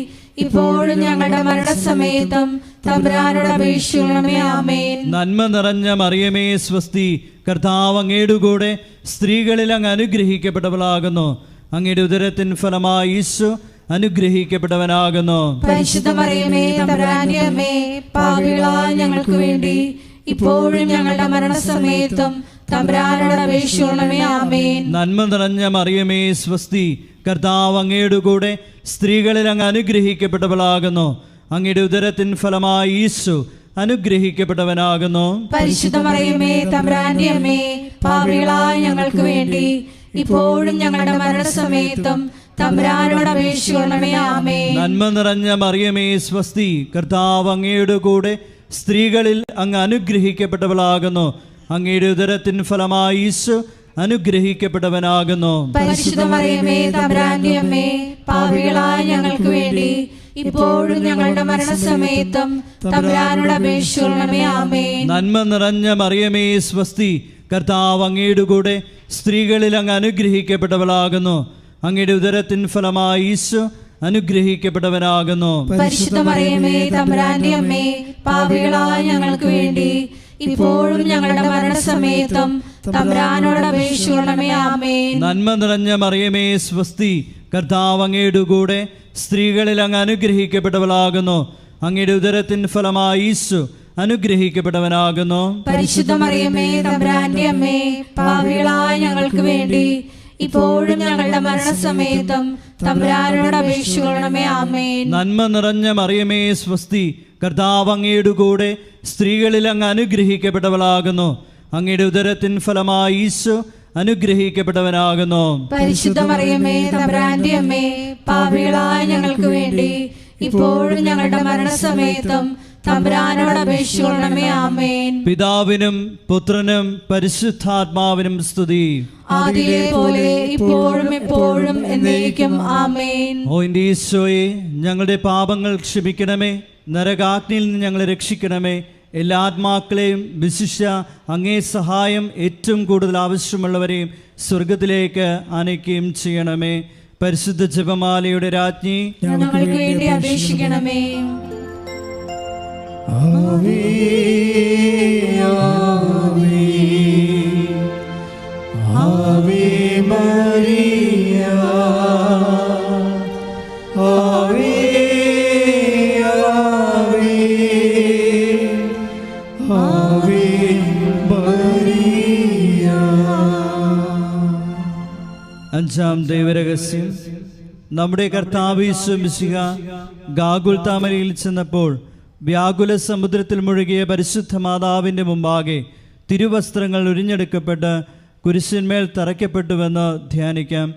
ഇപ്പോഴും ഞങ്ങളുടെ മരണസമയത്തും തമ്പുരാനോട് അപേക്ഷിക്കണമേ. ആമേൻ. നന്മ നിറഞ്ഞ മറിയമേ സ്വസ്തി, കർത്താവ് അങ്ങയുടെ കൂടെ സ്ത്രീകളിൽ അങ്ങ് അനുഗ്രഹിക്കപ്പെട്ടവളാകുന്നു. അങ്ങയുടെ ഉദരത്തിൻ ഫലമായി ഈശോ അനുഗ്രഹിക്കപ്പെട്ടവനാകുന്നു. പരിശുദ്ധ മറിയമേ, തമ്പുരാന്റെ അമ്മേ, പാപികളായ ഞങ്ങൾക്ക് വേണ്ടി ഇപ്പോഴും ഞങ്ങളുടെ മരണസമയത്തും തമ്പുരാനോട് അപേക്ഷിക്കണമേ. ആമേൻ. നന്മ നിറഞ്ഞ മറിയമേ സ്വസ്തി, കർത്താവ് അങ്ങയുടെ കൂടെ സ്ത്രീകളിൽ അങ്ങ് അനുഗ്രഹിക്കപ്പെട്ടവളാകുന്നു. അങ്ങയുടെ ഉദരത്തിൻ ഫലമായി ഈശോ അനുഗ്രഹിക്കപ്പെട്ടവനാകുന്നു. പരിശുദ്ധ മറിയമേ, തമ്പുരാന്റെ അമ്മേ, പാപികളായ ഞങ്ങൾക്ക് വേണ്ടി ഇപ്പോഴും ഞങ്ങളുടെ മരണസമയത്തും തമ്പുരാനോട് അപേക്ഷിക്കണമേ. ആമേൻ. നന്മ നിറഞ്ഞ മറിയമേ സ്വസ്തി, കർത്താവ് അങ്ങയുടെ കൂടെ സ്ത്രീകളിൽ അങ്ങ് അനുഗ്രഹിക്കപ്പെട്ടവളാകുന്നു. അങ്ങയുടെ ഉദരത്തിൻ ഫലമായി ഈശോ അനുഗ്രഹിക്കപ്പെട്ടവനാകുന്നു. പരിശുദ്ധ മറിയമേ, തമ്പുരാന്റെ അമ്മേ, പാപികളായ ഞങ്ങൾക്ക് വേണ്ടി ഇപ്പോഴും ഞങ്ങളുടെ മരണസമയത്തും തമ്പുരാനോട് അപേക്ഷിക്കണമേ. ആമേൻ. നന്മ നിറഞ്ഞ മറിയമേ സ്വസ്തി, കർത്താവ് അങ്ങയുടെ കൂടെ സ്ത്രീകളിൽ അങ്ങ് അനുഗ്രഹിക്കപ്പെട്ടവളാകുന്നു. അങ്ങയുടെ ഉദരത്തിൻ ഫലമായി ഈശോ അനുഗ്രഹിക്കപ്പെട്ടവനാകുന്നു. പരിശുദ്ധ മറിയമേ, തമ്പുരാന്റെ അമ്മേ, പാപികളായ ഞങ്ങൾക്ക് വേണ്ടി ഇപ്പോഴും ഞങ്ങളുടെ മരണസമയത്തും തമ്പുരാനോട് അപേക്ഷിക്കണമേ. ആമേൻ. നന്മ നിറഞ്ഞ മറിയമേ സ്വസ്തി, കർത്താവ് അങ്ങയുടെ കൂടെ സ്ത്രീകളിൽ അങ്ങ് അനുഗ്രഹിക്കപ്പെട്ടവളാകുന്നു. അങ്ങയുടെ ഉദരത്തിൻ ഫലമായി ഈശോ അനുഗ്രഹിക്കപ്പെട്ടവനാകുന്നു. പരിശുദ്ധ മറിയമേ, തമ്പുരാന്റെ അമ്മേ, പാപികളായ ഞങ്ങൾക്ക് വേണ്ടി ഇപ്പോഴും ഞങ്ങളുടെ മരണസമയത്തും തമ്പുരാനോട് അപേക്ഷിക്കണമേ. ആമേൻ. നന്മ നിറഞ്ഞ മറിയമേ സ്വസ്തി, കർത്താവ് അങ്ങയുടെ കൂടെ സ്ത്രീകളിൽ അങ്ങ് അനുഗ്രഹിക്കപ്പെട്ടവളാകുന്നു. അങ്ങയുടെ ഉദരത്തിൻ ഫലമായി ഈശോ അനുഗ്രഹിക്കപ്പെട്ടവനാകുന്നു. പരിശുദ്ധ മറിയമേ, തമ്പുരാന്റെ അമ്മേ, പാപികളായ ഞങ്ങൾക്ക് വേണ്ടി ഇപ്പോഴും ഞങ്ങളുടെ മരണസമയത്തും തമ്പുരാനോട് അപേക്ഷിക്കണമേ. ആമേൻ. പിതാവിനും പുത്രനും പരിശുദ്ധാത്മാവിനും സ്തുതി. ആദിയിലെ പോലെ ഇപ്പോഴും എപ്പോഴും എന്നേക്കും. ആമേൻ. ഓ എൻ്റെ ഈശോയെ, ഞങ്ങളുടെ പാപങ്ങൾ ക്ഷമിക്കണമേ, നരകാഗ്നിയിൽ നിന്ന് ഞങ്ങളെ രക്ഷിക്കണമേ. എല്ലാ ആത്മാക്കളെയും വിശിഷ്യ അങ്ങേ സഹായം ഏറ്റവും കൂടുതൽ ആവശ്യമുള്ളവരെയും സ്വർഗത്തിലേക്ക് ആനയിക്കുകയും ചെയ്യണമേ. പരിശുദ്ധ ജപമാലയുടെ രാജ്ഞി, ഞങ്ങൾക്ക് വേണ്ടി അപേക്ഷിക്കണമേ. ആവേ ആവേ ആവേ മരിയ ആവേ ആവേ ആവേ മരിയ. അഞ്ചാം ദൈവരഹസ്യം. നമ്മുടെ കർത്താവ് യേശു മിശിഹ ഗാഗുൽത്താമലയിൽ ചെന്നപ്പോൾ വ്യാകുല സമുദ്രത്തിൽ മുഴുകിയ പരിശുദ്ധ മാതാവിൻ്റെ മുമ്പാകെ തിരുവസ്ത്രങ്ങൾ ഉരിഞ്ഞെടുക്കപ്പെട്ട് കുരിശിന്മേൽ തറയ്ക്കപ്പെട്ടുവെന്ന് ധ്യാനിക്കാം.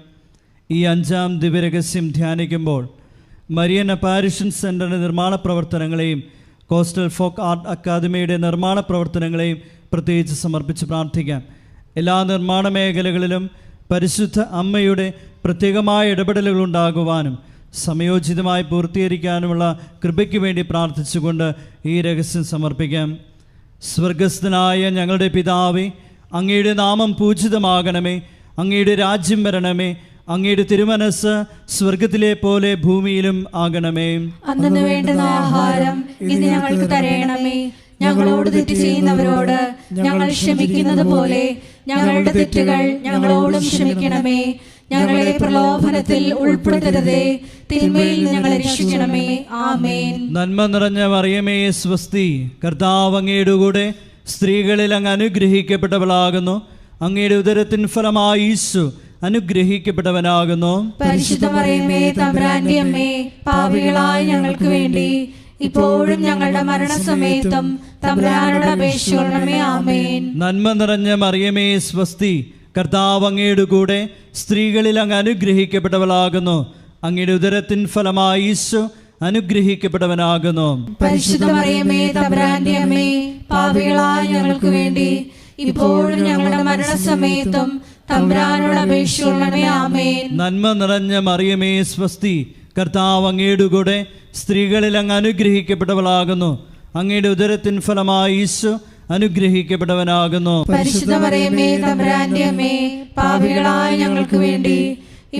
ഈ അഞ്ചാം ദിവ്യരഹസ്യം ധ്യാനിക്കുമ്പോൾ മരിയൻ അപ്പാരിഷൻ സെൻ്ററിൻ്റെ നിർമ്മാണ പ്രവർത്തനങ്ങളെയും കോസ്റ്റൽ ഫോക്ക് ആർട്ട് അക്കാദമിയുടെ നിർമ്മാണ പ്രവർത്തനങ്ങളെയും പ്രത്യേകിച്ച് സമർപ്പിച്ച് പ്രാർത്ഥിക്കാം. എല്ലാ നിർമ്മാണ മേഖലകളിലും പരിശുദ്ധ അമ്മയുടെ പ്രത്യേകമായ ഇടപെടലുകൾ ഉണ്ടാകുവാനും സമയോചിതമായി പൂർത്തീകരിക്കാനുമുള്ള കൃപയ്ക്ക് വേണ്ടി പ്രാർത്ഥിച്ചുകൊണ്ട് ഈ രഹസ്യം സമർപ്പിക്കാം. സ്വർഗസ്ഥനായ ഞങ്ങളുടെ പിതാവേ, അങ്ങയുടെ നാമം പൂജിതമാകണമേ, അങ്ങയുടെ രാജ്യം വരണമേ, അങ്ങയുടെ തിരുമനസ് സ്വർഗത്തിലെ പോലെ ഭൂമിയിലും ആകണമേ. അന്നു വേണ്ടുന്ന ആഹാരം ഇന്ന് ഞങ്ങൾക്ക് തരയണമേ. ഞങ്ങളോട് തെറ്റ് ചെയ്യുന്നവരോട് ഞങ്ങൾ ക്ഷമിക്കുന്നത് പോലെ ഞങ്ങളുടെ തെറ്റുകൾ ഞങ്ങളോടും ക്ഷമിക്കണമേ. ഞങ്ങളെ പ്രലോഭനത്തിൽ ഉൾപ്പെടുത്തരുതേ, തിന്മയിൽ ഞങ്ങളെ രക്ഷിക്കണമേ. ആമേൻ. നന്മ നിറഞ്ഞ മറിയമേ സ്വസ്തി, കർത്താവ് അങ്ങയുടെ കൂടെ സ്ത്രീകളിൽ അങ്ങ് അനുഗ്രഹിക്കപ്പെട്ടവളാകുന്നു. അങ്ങയുടെ ഉദരത്തിൻ ഫലമായി ഈശോ അനുഗ്രഹിക്കപ്പെട്ടവനാകുന്നു. പരിശുദ്ധ മറിയമേ തമ്പുരാന്റെ അമ്മേ, പാപികളായ ഞങ്ങൾക്ക് വേണ്ടി ഇപ്പോഴും ഞങ്ങളുടെ മരണസമയത്തും തമ്പുരാനോട് അപേക്ഷിക്കണമേ. ആമേൻ. നന്മ നിറഞ്ഞ മറിയമേ സ്വസ്തി, കർത്താവ് അങ്ങയുടെ കൂടെ സ്ത്രീകളിൽ അങ്ങ് അനുഗ്രഹിക്കപ്പെട്ടവളാകുന്നു. അങ്ങയുടെ ഉദരത്തിൻ ഫലമായി ഈശോ അനുഗ്രഹിക്കപ്പെട്ടവനാകുന്നു. പരിശുദ്ധ മറിയമേ തമ്പുരാന്റെ അമ്മേ, പാപികളായ ഞങ്ങൾക്ക് വേണ്ടി ഇപ്പോഴും ഞങ്ങളുടെ മരണസമയത്തും തമ്പുരാനോട് അപേക്ഷിക്കണമേ. ആമേൻ. നന്മ നിറഞ്ഞ മറിയമേ സ്വസ്തി, കർത്താവ് അങ്ങയുടെ കൂടെ സ്ത്രീകളിൽ അങ്ങ് അനുഗ്രഹിക്കപ്പെട്ടവളാകുന്നു. അങ്ങയുടെ ഉദരത്തിൻ ഫലമായി ഈശോ അനുഗ്രഹിക്കപ്പെട്ടവനാകുന്നു. പരിശുദ്ധ മറിയമേ തമ്പുരാന്റെ അമ്മേ, പാപികളായ ഞങ്ങൾക്ക് വേണ്ടി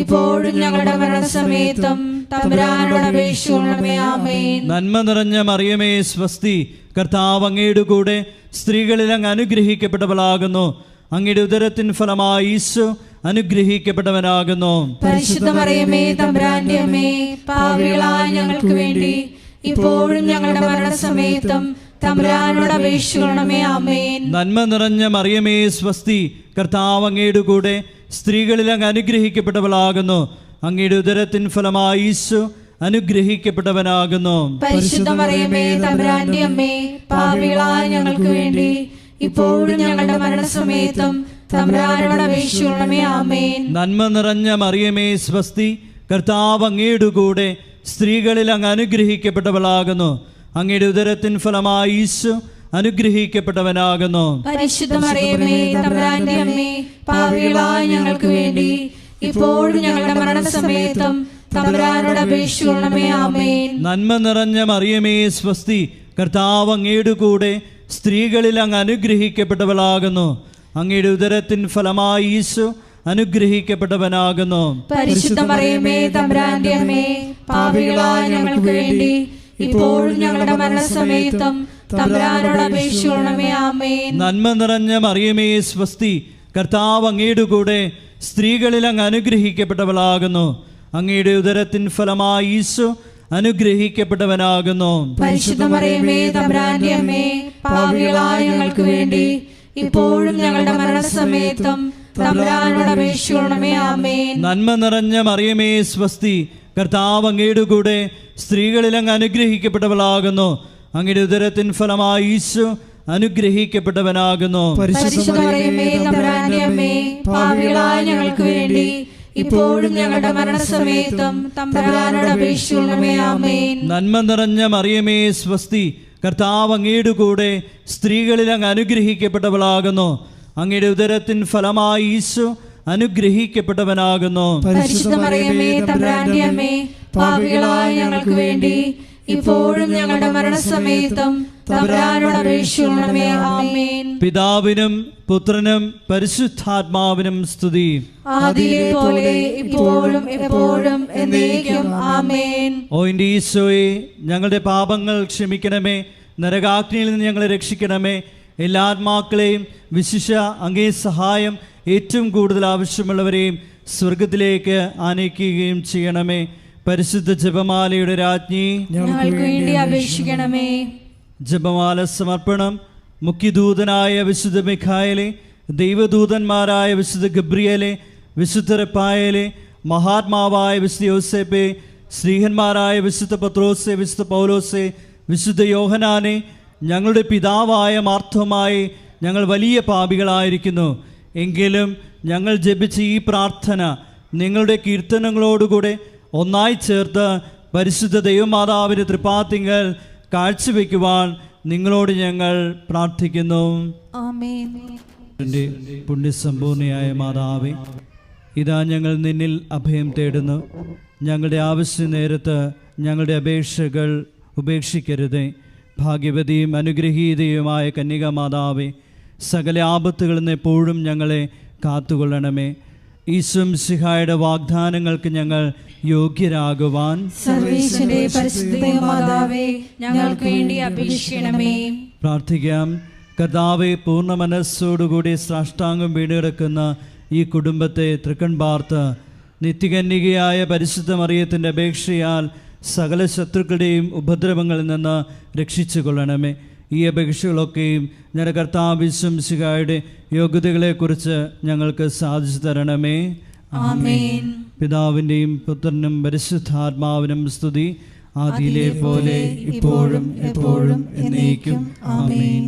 ഇപ്പോഴും ഞങ്ങളുടെ മരണസമയത്തും തമ്പുരാനോട് അപേക്ഷിക്കണമേ. ആമേൻ. നന്മ നിറഞ്ഞ മറിയമേ സ്വസ്തി, കർത്താവ് അങ്ങയുടെ കൂടെ സ്ത്രീകളിൽ അങ്ങ് അനുഗ്രഹിക്കപ്പെട്ടവളാകുന്നു. അങ്ങയുടെ ഉദരത്തിൻ ഫലമായി ഈശോ അനുഗ്രഹിക്കപ്പെട്ടവനാകുന്നു. പരിശുദ്ധ മറിയമേ തമ്പുരാന്റെ അമ്മേ, പാപികളായ ഞങ്ങൾക്ക് വേണ്ടി ഇപ്പോഴും ഞങ്ങളുടെ മരണസമയത്തും തമ്പുരാനോട് അപേക്ഷിക്കണമേ. ആമേൻ. നന്മ നിറഞ്ഞ മറിയമേ സ്വസ്തി, കർത്താവ് അങ്ങയുടെ കൂടെ സ്ത്രീകളിൽ അങ്ങ് അനുഗ്രഹിക്കപ്പെട്ടവളാകുന്നു. അങ്ങയുടെ ഉദരത്തിൻ ഫലമായി ഈശോ അനുഗ്രഹിക്കപ്പെട്ടവനാകുന്നു. പരിശുദ്ധ മറിയമേ തമ്പുരാന്റെ അമ്മേ, പാപികളായ ഞങ്ങൾക്ക് വേണ്ടി ഇപ്പോഴും ഞങ്ങളുടെ മരണസമയത്തും തമ്പുരാനോട് അപേക്ഷിക്കണമേ. ആമേൻ. നന്മ നിറഞ്ഞ മറിയമേ സ്വസ്തി, കർത്താവ് അങ്ങയുടെ കൂടെ സ്ത്രീകളിൽ അങ്ങ് അനുഗ്രഹിക്കപ്പെട്ടവളാകുന്നു. അങ്ങയുടെ ഉദരത്തിൻ ഫലമായി ഈശോ അനുഗ്രഹിക്കപ്പെട്ടവനാകുന്നു. പരിശുദ്ധ മറിയമേ തമ്പുരാന്റെ അമ്മേ, പാപികളായ ഞങ്ങൾക്ക് വേണ്ടി ഇപ്പോഴും ഞങ്ങളുടെ മരണസമയത്തും തമ്പുരാനോട് അപേക്ഷിക്കണമേ. ആമേൻ. നന്മ നിറഞ്ഞ മറിയമേ സ്വസ്തി, കർത്താവ് അങ്ങയുടെ കൂടെ സ്ത്രീകളിൽ അങ്ങ് അനുഗ്രഹിക്കപ്പെട്ടവളാകുന്നു. അങ്ങയുടെ ഉദരത്തിൻ ഫലമായി ഈശോ അനുഗ്രഹിക്കപ്പെട്ടവനാകുന്നു. പരിശുദ്ധ മറിയമേ തമ്പുരാന്റെ അമ്മേ, പാപികളായ ഞങ്ങൾക്ക് വേണ്ടി ഇപ്പോഴും ഞങ്ങളുടെ മരണസമയത്തും തമ്പുരാനോട് അപേക്ഷിക്കണമേ. ആമേൻ. നന്മ നിറഞ്ഞ മറിയമേ സ്വസ്തി, കർത്താവ് അങ്ങയുടെ കൂടെ സ്ത്രീകളിൽ അങ്ങ് അനുഗ്രഹിക്കപ്പെട്ടവളാകുന്നു. അങ്ങയുടെ ഉദരത്തിൻ ഫലമായി ഈശോ അനുഗ്രഹിക്കപ്പെട്ടവനാകുന്നു. പരിശുദ്ധ മറിയമേ തമ്പുരാന്റെ അമ്മേ, പാപികളായ ഞങ്ങൾക്ക് വേണ്ടി ഇപ്പോഴും ഞങ്ങളുടെ മരണസമയത്തും തമ്പുരാനോട് അപേക്ഷിക്കണമേ. ആമേൻ. നന്മ നിറഞ്ഞ മറിയമേ സ്വസ്തി, കർത്താവ് അങ്ങയുടെ കൂടെ സ്ത്രീകളിൽ അങ്ങ് അനുഗ്രഹിക്കപ്പെട്ടവളാകുന്നു. അങ്ങയുടെ ഉദരത്തിൻ ഫലമായി ഈശോ അനുഗ്രഹിക്കപ്പെട്ടവനാകുന്നു. പരിശുദ്ധ മറിയമേ തമ്പുരാന്റെ അമ്മേ, പാപികളായ ഞങ്ങൾക്ക് വേണ്ടി ഇപ്പോഴും ഞങ്ങളുടെ മരണസമയത്തും തമ്പുരാനോട് അപേക്ഷിക്കണമേ. ആമേൻ. നന്മ നിറഞ്ഞ മറിയമേ സ്വസ്തി, കർത്താവ് അങ്ങയുടെ കൂടെ സ്ത്രീകളിൽ അങ്ങ് അനുഗ്രഹിക്കപ്പെട്ടവളാകുന്നു. അങ്ങയുടെ ഉദരത്തിൻ ഫലമായി ഈശോ അനുഗ്രഹിക്കപ്പെട്ടവനാകുന്നു. പരിശുദ്ധ മറിയമേ തമ്പുരാന്റെ അമ്മേ, പാപികളായ ഞങ്ങൾക്ക് വേണ്ടി ഇപ്പോഴും ഞങ്ങളുടെ മരണസമയത്തും തമ്പുരാനോട് അപേക്ഷിക്കണമേ. ആമേൻ. പിതാവിനും പുത്രനും പരിശുദ്ധാത്മാവിനും സ്തുതി. ആദിയിലെ പോലെ ഇപ്പോഴും എപ്പോഴും എന്നേക്കും. ആമേൻ. ഓ എൻ്റെ ഈശോയെ, ഞങ്ങളുടെ പാപങ്ങൾ ക്ഷമിക്കണമേ, നരകാഗ്നിയിൽ നിന്ന് ഞങ്ങളെ രക്ഷിക്കണമേ. എല്ലാ ആത്മാക്കളെയും വിശിഷ്യ അങ്ങേ സഹായം ഏറ്റവും കൂടുതൽ ആവശ്യമുള്ളവരെയും സ്വർഗത്തിലേക്ക് ആനയിക്കുകയും ചെയ്യണമേ. പരിശുദ്ധ ജപമാലയുടെ രാജ്ഞി, ഞങ്ങൾക്ക് വേണ്ടി അപേക്ഷിക്കണമേ. ജപമാല സമർപ്പണം. മുഖ്യദൂതനായ വിശുദ്ധ മിഖായേലെ, ദൈവദൂതന്മാരായ വിശുദ്ധ ഗബ്രിയേലെ, വിശുദ്ധ റഫായേലെ, മഹാത്മാവായ വിശുദ്ധ യോസേപ്പെ, ശ്രീഹന്മാരായ വിശുദ്ധ പത്രോസെ, വിശുദ്ധ പൗലോസെ, വിശുദ്ധ യോഹനാനെ, ഞങ്ങളുടെ പിതാവായ മാർത്തോമായി, ഞങ്ങൾ വലിയ പാപികളായിരിക്കുന്നു. എങ്കിലും ഞങ്ങൾ ജപിച്ച ഈ പ്രാർത്ഥന നിങ്ങളുടെ കീർത്തനങ്ങളോടുകൂടെ ഒന്നായി ചേർത്ത് പരിശുദ്ധ ദൈവമാതാവിൻ്റെ തൃപ്പാത്തിങ്കൽ കാഴ്ചവെക്കുവാൻ നിങ്ങളോട് ഞങ്ങൾ പ്രാർത്ഥിക്കുന്നു. ആമേൻ. പുണ്യസമ്പൂർണയായ മാതാവേ, ഇതാ ഞങ്ങൾ നിന്നിൽ അഭയം തേടുന്നു. ഞങ്ങളുടെ ആവശ്യ നേരത്ത് ഞങ്ങളുടെ അപേക്ഷകൾ ഉപേക്ഷിക്കരുതേ. ഭാഗ്യവതിയും അനുഗ്രഹീതയുമായ കന്യകാമാതാവേ, സകല ആപത്തുകളിൽ നിന്ന് എപ്പോഴും ഞങ്ങളെ കാത്തുകൊള്ളണമേ. ഈശോ മിശിഹായുടെ വാഗ്ദാനങ്ങൾക്ക് ഞങ്ങൾ യോഗ്യരാകുവാൻ സർവ്വേശ്വരന്റെ പരിശുദ്ധ മാതാവേ, ഞങ്ങൾക്ക് വേണ്ടി അപേക്ഷിക്കണമേ. പ്രാർത്ഥിക്കാം. കർത്താവെ, പൂർണ്ണ മനസ്സോടുകൂടി സാഷ്ടാംഗം വീടുകിടക്കുന്ന ഈ കുടുംബത്തെ തൃക്കൺ പാർത്ത് നിത്യകന്യകയായ പരിശുദ്ധ മറിയത്തിൻ്റെ അപേക്ഷയാൽ സകല ശത്രുക്കളുടെയും ഉപദ്രവങ്ങളിൽ നിന്ന് രക്ഷിച്ചു കൊള്ളണമേ. ഈ അപേക്ഷകളൊക്കെയും ഞങ്ങളുടെ കർത്താവ് യേശു മിശിഹായുടെ യോഗ്യതകളെക്കുറിച്ച് ഞങ്ങൾക്ക് സാധിച്ചു തരണമേ. ആമേൻ. പിതാവിൻ്റെയും പുത്രനും പരിശുദ്ധാത്മാവിനും സ്തുതി, ആദിയിലെ പോലെ ഇപ്പോഴും എപ്പോഴും എന്നേക്കും. ആമേൻ.